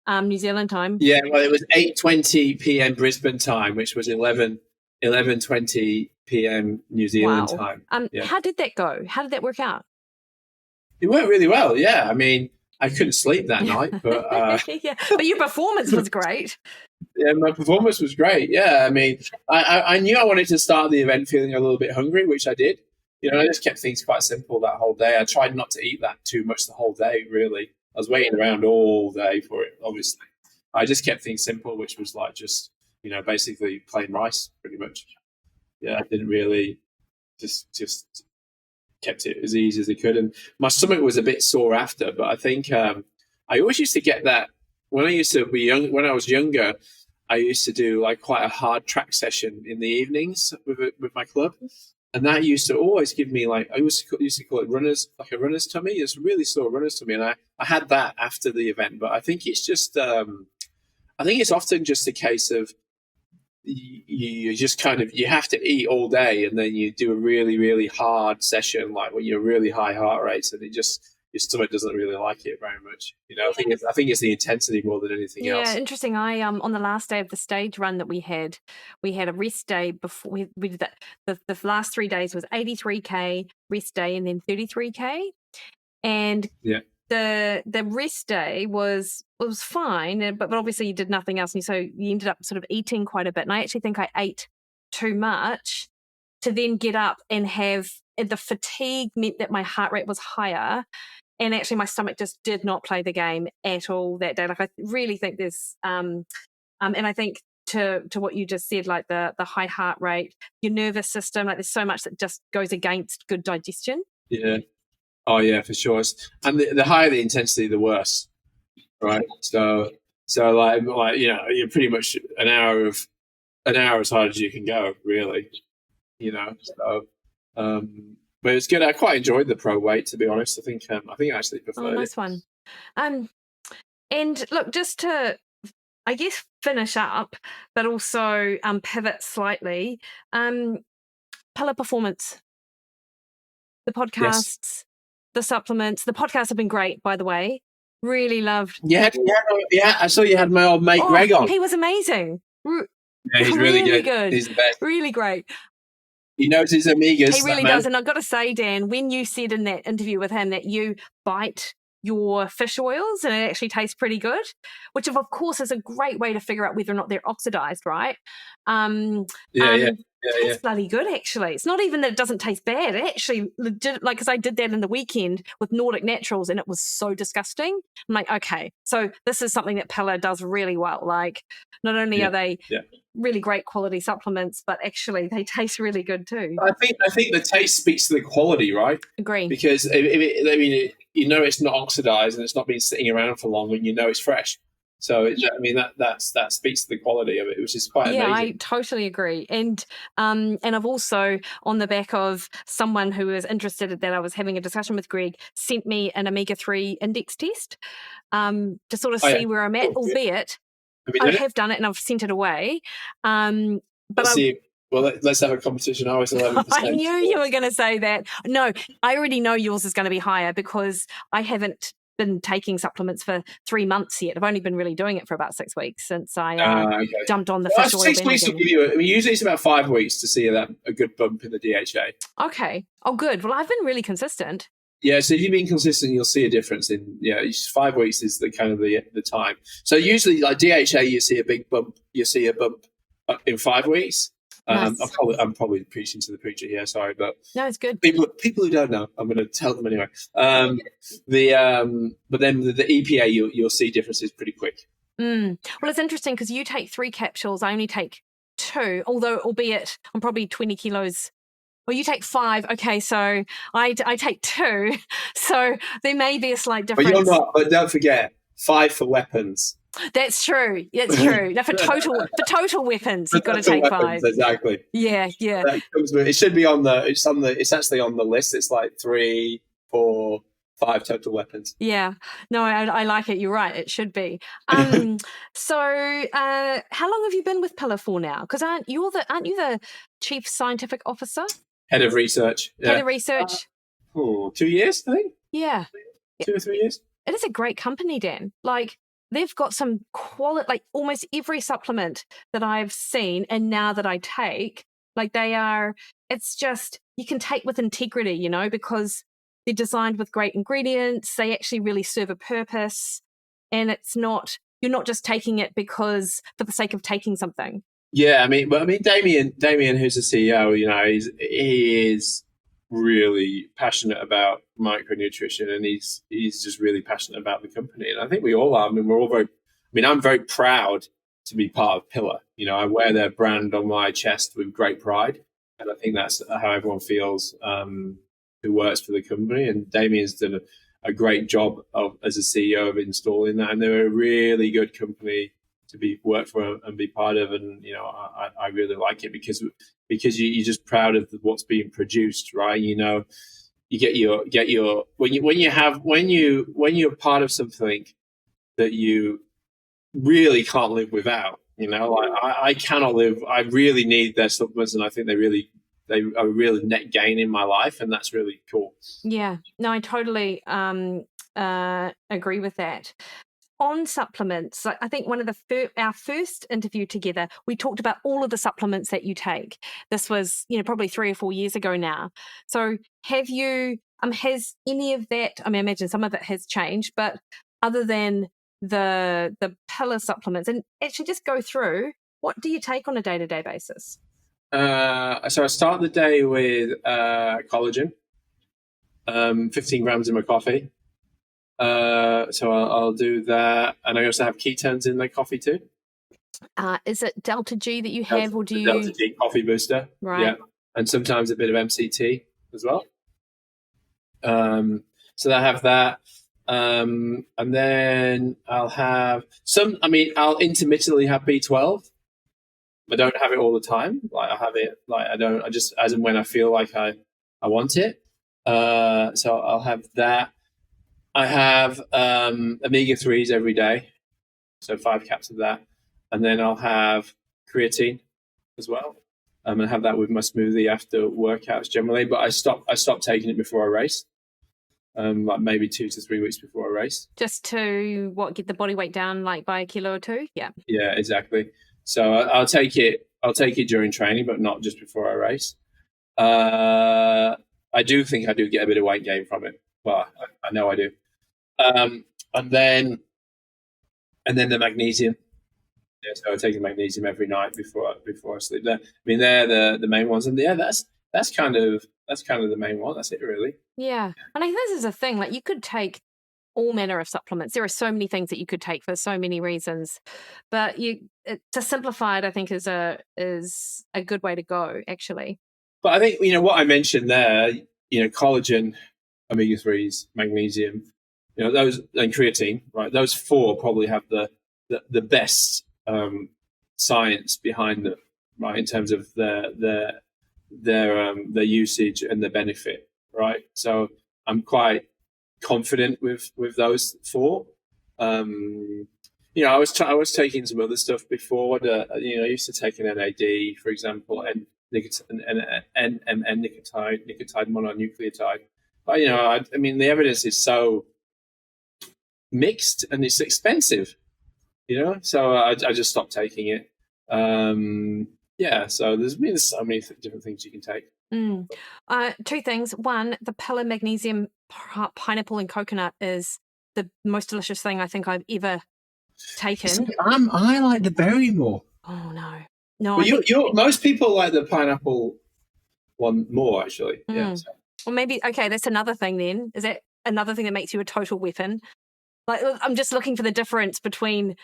[SPEAKER 1] New Zealand time.
[SPEAKER 2] Yeah, well, it was 8:20 p.m. Brisbane time, which was 11:20 p.m. New Zealand time.
[SPEAKER 1] How did that go? How did that work out?
[SPEAKER 2] It went really well. Yeah, I mean, I couldn't sleep that night, but
[SPEAKER 1] but your performance was great.
[SPEAKER 2] Yeah, my performance was great. Yeah, I mean, I knew I wanted to start the event feeling a little bit hungry, which I did. I just kept things quite simple that whole day. I tried not to eat that too much the whole day, really. I was waiting around all day for it, obviously. I just kept things simple, which was like just, basically plain rice, pretty much. Yeah, I didn't really just kept it as easy as I could. And my stomach was a bit sore after, but I think I always used to get that when I used to be young. When I was younger, I used to do like quite a hard track session in the evenings with my club, and that used to always give me like I used to call it a runner's tummy. It's really sore runner's tummy, and I had that after the event. But I think it's just I think it's often just a case of you just kind of you have to eat all day, and then you do a really, really hard session like when you're really high heart rates, and it just your stomach doesn't really like it very much. I think it's the intensity more than anything else.
[SPEAKER 1] Yeah, interesting. I on the last day of the stage run that we had a rest day before we did that. The last 3 days was 83K rest day and then 33K, and the rest day was fine, but obviously you did nothing else, and so you ended up sort of eating quite a bit. And I actually think I ate too much to then get up and have the fatigue meant that my heart rate was higher. And actually, my stomach just did not play the game at all that day. Like, I really think there's, and I think to what you just said, like the high heart rate, your nervous system, like there's so much that just goes against good digestion.
[SPEAKER 2] Yeah. Oh yeah, for sure. And the higher the intensity, the worse, right? So like you're pretty much an hour as hard as you can go, really. So. But it's good. I quite enjoyed the pro weight, to be honest. I think I actually preferred
[SPEAKER 1] nice
[SPEAKER 2] it.
[SPEAKER 1] one. And look, just to, I guess, finish up, but also pivot slightly. Pillar Performance, the podcasts, the supplements. The podcasts have been great, by the way. Really loved.
[SPEAKER 2] Yeah. I saw you had my old mate Greg on.
[SPEAKER 1] He was amazing.
[SPEAKER 2] Yeah, he's really good. He's the best.
[SPEAKER 1] Really great.
[SPEAKER 2] He knows his amigas.
[SPEAKER 1] He really does. And I've got to say, Dan, when you said in that interview with him that you bite your fish oils and it actually tastes pretty good, which of course is a great way to figure out whether or not they're oxidized, right? It's bloody good, actually. It's not even that it doesn't taste bad. It actually legit, like, because I did that in the weekend with Nordic Naturals and it was so disgusting. I'm like, okay, so this is something that Pillar does really well. Like, not only are they really great quality supplements, but actually they taste really good too.
[SPEAKER 2] I think the taste speaks to the quality, right?
[SPEAKER 1] Agree.
[SPEAKER 2] Because it's not oxidized and it's not been sitting around for long, and it's fresh. So that speaks to the quality of it, which is quite amazing.
[SPEAKER 1] Yeah, I totally agree. And I've also, on the back of someone who was interested that I was having a discussion with Greg, sent me an omega-3 index test to sort of see where I'm at, albeit I have done it and I've sent it away. But
[SPEAKER 2] let's see. Well, let's have a competition. I was 11%.
[SPEAKER 1] I knew you were going to say that. No, I already know yours is going to be higher because I haven't been taking supplements for 3 months yet. I've only been really doing it for about 6 weeks since I jumped on the fish oil.
[SPEAKER 2] 6 weeks will give you. Usually it's about 5 weeks to see a good bump in the DHA.
[SPEAKER 1] Okay. Oh, good. Well, I've been really consistent.
[SPEAKER 2] Yeah, so if you've been consistent, you'll see a difference in 5 weeks is the kind of the time. So usually, like DHA, you see a big bump. You see a bump in 5 weeks. Nice. I'm probably preaching to the preacher here. Sorry, but
[SPEAKER 1] no, it's good.
[SPEAKER 2] People who don't know, I'm going to tell them anyway. But then the EPA, you'll see differences pretty quick.
[SPEAKER 1] Well, it's interesting because you take 3 capsules. I only take 2, albeit I'm probably 20 kilos. Well, you take 5. Okay, so I take 2. So there may be a slight difference.
[SPEAKER 2] But you're not. But don't forget, 5 for weapons.
[SPEAKER 1] That's true. That's true. Now, for total weapons, you've got to take 5.
[SPEAKER 2] Exactly.
[SPEAKER 1] Yeah.
[SPEAKER 2] It should be on the. It's actually on the list. It's like 3, 4, 5 total weapons.
[SPEAKER 1] Yeah. No, I like it. You're right. It should be. So, how long have you been with Pillar for now? Because aren't you the chief scientific officer?
[SPEAKER 2] Head of research.
[SPEAKER 1] Head of research.
[SPEAKER 2] 2 years, I think.
[SPEAKER 1] Yeah.
[SPEAKER 2] 2 or 3 years. It
[SPEAKER 1] is a great company, Dan. Like, they've got some quality, like almost every supplement that I've seen and now that I take, like it's just, you can take with integrity, because they're designed with great ingredients. They actually really serve a purpose. And you're not just taking it for the sake of taking something.
[SPEAKER 2] Yeah, I mean, Damien, who's the CEO, he is really passionate about micronutrition, and he's just really passionate about the company, and I think we all are. I mean, we're all very. I mean, I'm very proud to be part of Pillar. I wear their brand on my chest with great pride, and I think that's how everyone feels who works for the company. And Damien's done a great job as a CEO of installing that, and they're a really good company to work for and be part of, and I really like it because you're just proud of what's being produced, right? You get your when you're part of something that you really can't live without. Like I cannot live. I really need their supplements, and I think they really they are a real net gain in my life, and that's really cool.
[SPEAKER 1] Yeah, no, I totally agree with that. On supplements, I think one of our first interview together, we talked about all of the supplements that you take. This was, probably 3 or 4 years ago now. So have you, has any of that, I imagine some of it has changed, but other than the pillar supplements, and actually just go through, what do you take on a day-to-day basis?
[SPEAKER 2] So I start the day with collagen, 15 grams in my coffee. So I'll do that, and I also have ketones in the coffee too.
[SPEAKER 1] Is it Delta G that you have, or do you?
[SPEAKER 2] Delta G coffee booster,
[SPEAKER 1] right?
[SPEAKER 2] Yeah, and sometimes a bit of MCT as well. So I have that, and then I'll have some. I'll intermittently have B12. I don't have it all the time. Like I have it, like I don't. I just as and when I feel like I want it. So I'll have that. I have omega-3s every day, so 5 caps of that, and then I'll have creatine as well. And have that with my smoothie after workouts generally. But I stop taking it before I race, like maybe 2 to 3 weeks before I race.
[SPEAKER 1] Just to get the body weight down like by a kilo or two. Yeah.
[SPEAKER 2] Yeah, exactly. So I'll take it. I'll take it during training, but not just before I race. I do think I do get a bit of weight gain from it. Well, I know I do. And then the magnesium. Yeah, so I take the magnesium every night before I sleep. They're the main ones, and yeah, that's kind of the main one. That's it, really.
[SPEAKER 1] Yeah, and I think this is a thing. Like, you could take all manner of supplements. There are so many things that you could take for so many reasons, but to simplify it, I think is a good way to go, actually.
[SPEAKER 2] But I think what I mentioned there. Collagen, omega-3s, magnesium. Those, and creatine, right? Those 4 probably have the best science behind them, right? In terms of their usage and the benefit, right? So I'm quite confident with those 4. I was taking some other stuff before. I used to take an NAD, for example, and nicotide mononucleotide. But the evidence is so mixed and it's expensive, so I just stopped taking it. So there's so many different things you can take.
[SPEAKER 1] 2 things. One, the pillar magnesium pineapple and coconut is the most delicious thing I think I've ever taken.
[SPEAKER 2] See, I like the berry more.
[SPEAKER 1] Oh no.
[SPEAKER 2] Well, most people like the pineapple one more, actually. Yeah. So.
[SPEAKER 1] Well, maybe that's another thing then. Is that another thing that makes you a total weapon? Like, I'm just looking for the difference between,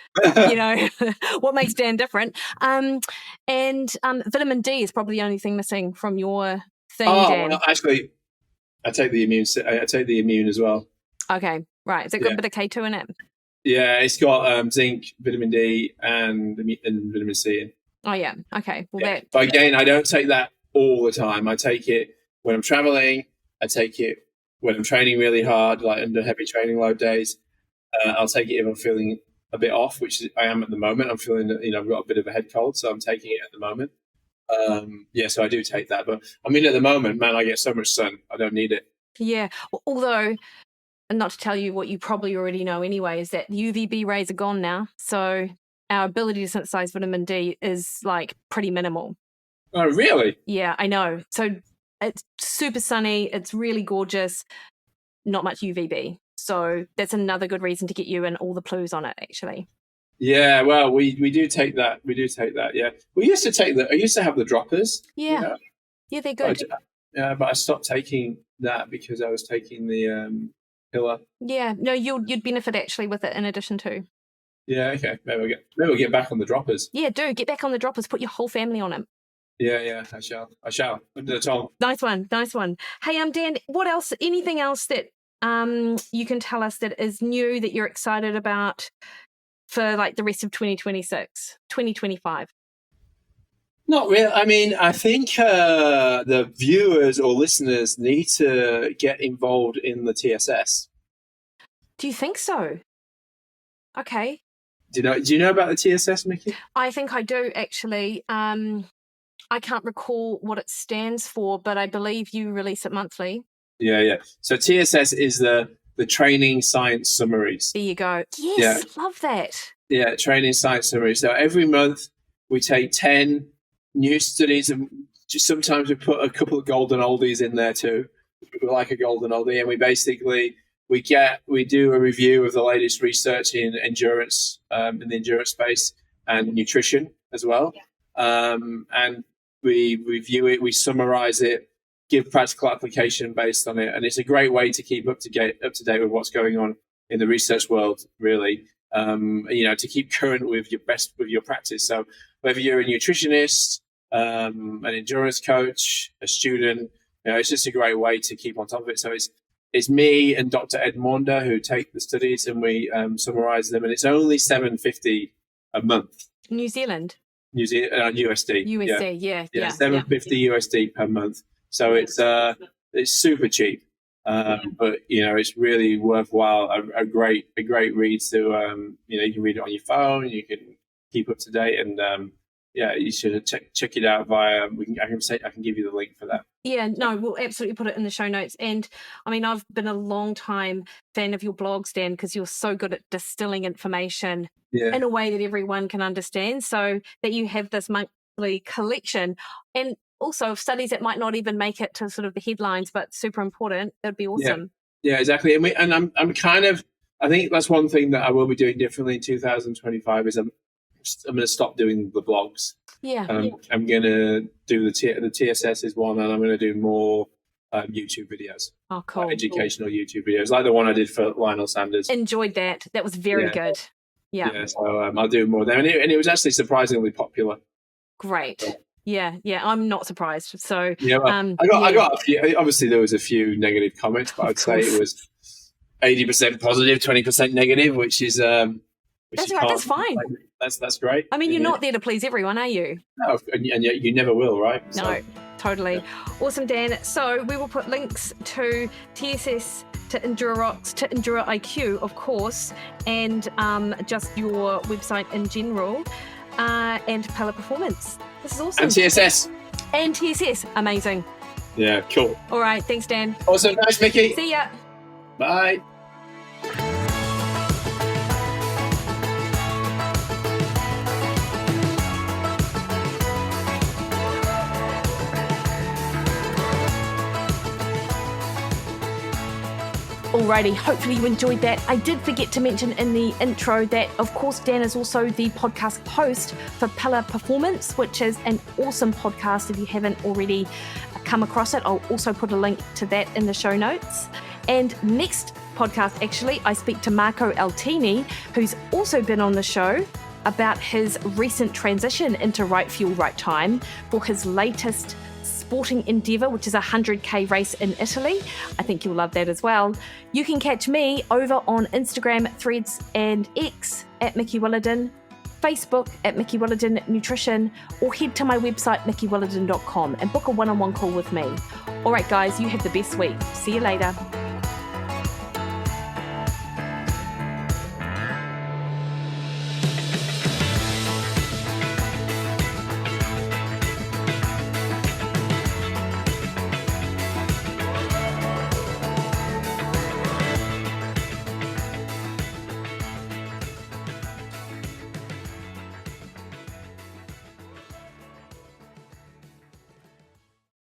[SPEAKER 1] what makes Dan different. And vitamin D is probably the only thing missing from your thing, Dan.
[SPEAKER 2] Well, actually, I take the immune as well.
[SPEAKER 1] Okay, right. Has it got a bit of K2 in it?
[SPEAKER 2] Yeah, it's got zinc, vitamin D, and vitamin C in.
[SPEAKER 1] Oh, yeah. Okay. Well,
[SPEAKER 2] But again, I don't take that all the time. I take it when I'm traveling. I take it when I'm training really hard, like under heavy training load days. I'll take it if I'm feeling a bit off, which I am at the moment. I'm feeling, I've got a bit of a head cold, so I'm taking it at the moment. So I do take that. But at the moment, man, I get so much sun. I don't need it. Yeah.
[SPEAKER 1] Although, and not to tell you what you probably already know anyway, is that UVB rays are gone now. So our ability to synthesize vitamin D is like pretty minimal.
[SPEAKER 2] Oh, really?
[SPEAKER 1] Yeah, I know. So it's super sunny. It's really gorgeous. Not much UVB. So that's another good reason to get you in all the Plews on it, actually.
[SPEAKER 2] Yeah, well, we do take that. Yeah, I used to have the droppers.
[SPEAKER 1] Yeah, yeah, they're good.
[SPEAKER 2] But I stopped taking that because I was taking the pillar.
[SPEAKER 1] Yeah, no, you'd benefit actually with it in addition to.
[SPEAKER 2] Yeah, okay. Maybe we'll get back on the droppers.
[SPEAKER 1] Yeah, do get back on the droppers. Put your whole family on it.
[SPEAKER 2] Yeah, I shall. Under the tongue.
[SPEAKER 1] Nice one. Hey, Dan, what else? Anything else that you can tell us that is new that you're excited about for like the rest of 2026, 2025?
[SPEAKER 2] Not really. I think the viewers or listeners need to get involved in the TSS.
[SPEAKER 1] Do you think so? Okay.
[SPEAKER 2] Do you know about the TSS, Mikki?
[SPEAKER 1] I think I do, actually. I can't recall what it stands for, but I believe you release it monthly.
[SPEAKER 2] Yeah. So TSS is the Training Science Summaries.
[SPEAKER 1] There you go. Yes, love that.
[SPEAKER 2] Yeah, Training Science Summaries. So every month we take 10 new studies, and just sometimes we put a couple of golden oldies in there too. We like a golden oldie, and we do a review of the latest research in endurance, in the endurance space, and nutrition as well. And we review it, we summarize it, give practical application based on it, and it's a great way to keep up to date with what's going on in the research world, really. To keep current with your practice. So whether you're a nutritionist, an endurance coach, a student, it's just a great way to keep on top of it. So it's me and Dr. Ed Maunder who take the studies, and we summarize them, and it's only $7.50 a month.
[SPEAKER 1] New Zealand,
[SPEAKER 2] USD.
[SPEAKER 1] Yeah.
[SPEAKER 2] $7.50 USD per month. So it's super cheap. But it's really worthwhile. A great read. So you can read it on your phone. You can keep up to date, and you should check it out via. I can give you the link for that.
[SPEAKER 1] Yeah, no, we'll absolutely put it in the show notes. And I mean, I've been a long time fan of your blogs, Dan, because you're so good at distilling information in a way that everyone can understand. So that you have this monthly collection, and also of studies that might not even make it to sort of the headlines, but super important. That'd be awesome.
[SPEAKER 2] Yeah, exactly. And I think that's one thing that I will be doing differently in 2025 is I'm going to stop doing the blogs.
[SPEAKER 1] Yeah.
[SPEAKER 2] I'm going to do the TSS is one, and I'm going to do more YouTube videos.
[SPEAKER 1] Oh, cool.
[SPEAKER 2] Educational YouTube videos, like the one I did for Lionel Sanders.
[SPEAKER 1] Enjoyed that. That was very good. Yeah.
[SPEAKER 2] Yeah. So I'll do more there, and it was actually surprisingly popular.
[SPEAKER 1] Great. So. Yeah, I'm not surprised. So
[SPEAKER 2] I got a few. Obviously, there was a few negative comments, but I'd say it was 80% positive, 20% negative, which is
[SPEAKER 1] that's right. That's fine.
[SPEAKER 2] That's great.
[SPEAKER 1] I mean, you're not there to please everyone, are you?
[SPEAKER 2] No, and yet you never will, right?
[SPEAKER 1] No, totally. Awesome, Dan. So we will put links to TSS, to HYROX, to Enduro IQ, of course, and just your website in general, and Pella Performance. This is awesome.
[SPEAKER 2] And TSS.
[SPEAKER 1] Amazing.
[SPEAKER 2] Yeah, cool.
[SPEAKER 1] All right. Thanks, Dan.
[SPEAKER 2] Awesome. Thanks, Mikki.
[SPEAKER 1] See ya.
[SPEAKER 2] Bye.
[SPEAKER 1] Alrighty, hopefully you enjoyed that. I did forget to mention in the intro that, of course, Dan is also the podcast host for Pella Performance, which is an awesome podcast. If you haven't already come across it, I'll also put a link to that in the show notes. And next podcast, actually, I speak to Marco Altini, who's also been on the show, about his recent transition into Right Fuel, Right Time for his latest sporting endeavour, which is a 100k race in Italy. I think you'll love that as well. You can catch me over on Instagram, Threads and X at Mikki Williden, Facebook at Mikki Williden Nutrition, or head to my website mikkiwilliden.com and book a one-on-one call with me. All right, guys, you have the best week. See you later.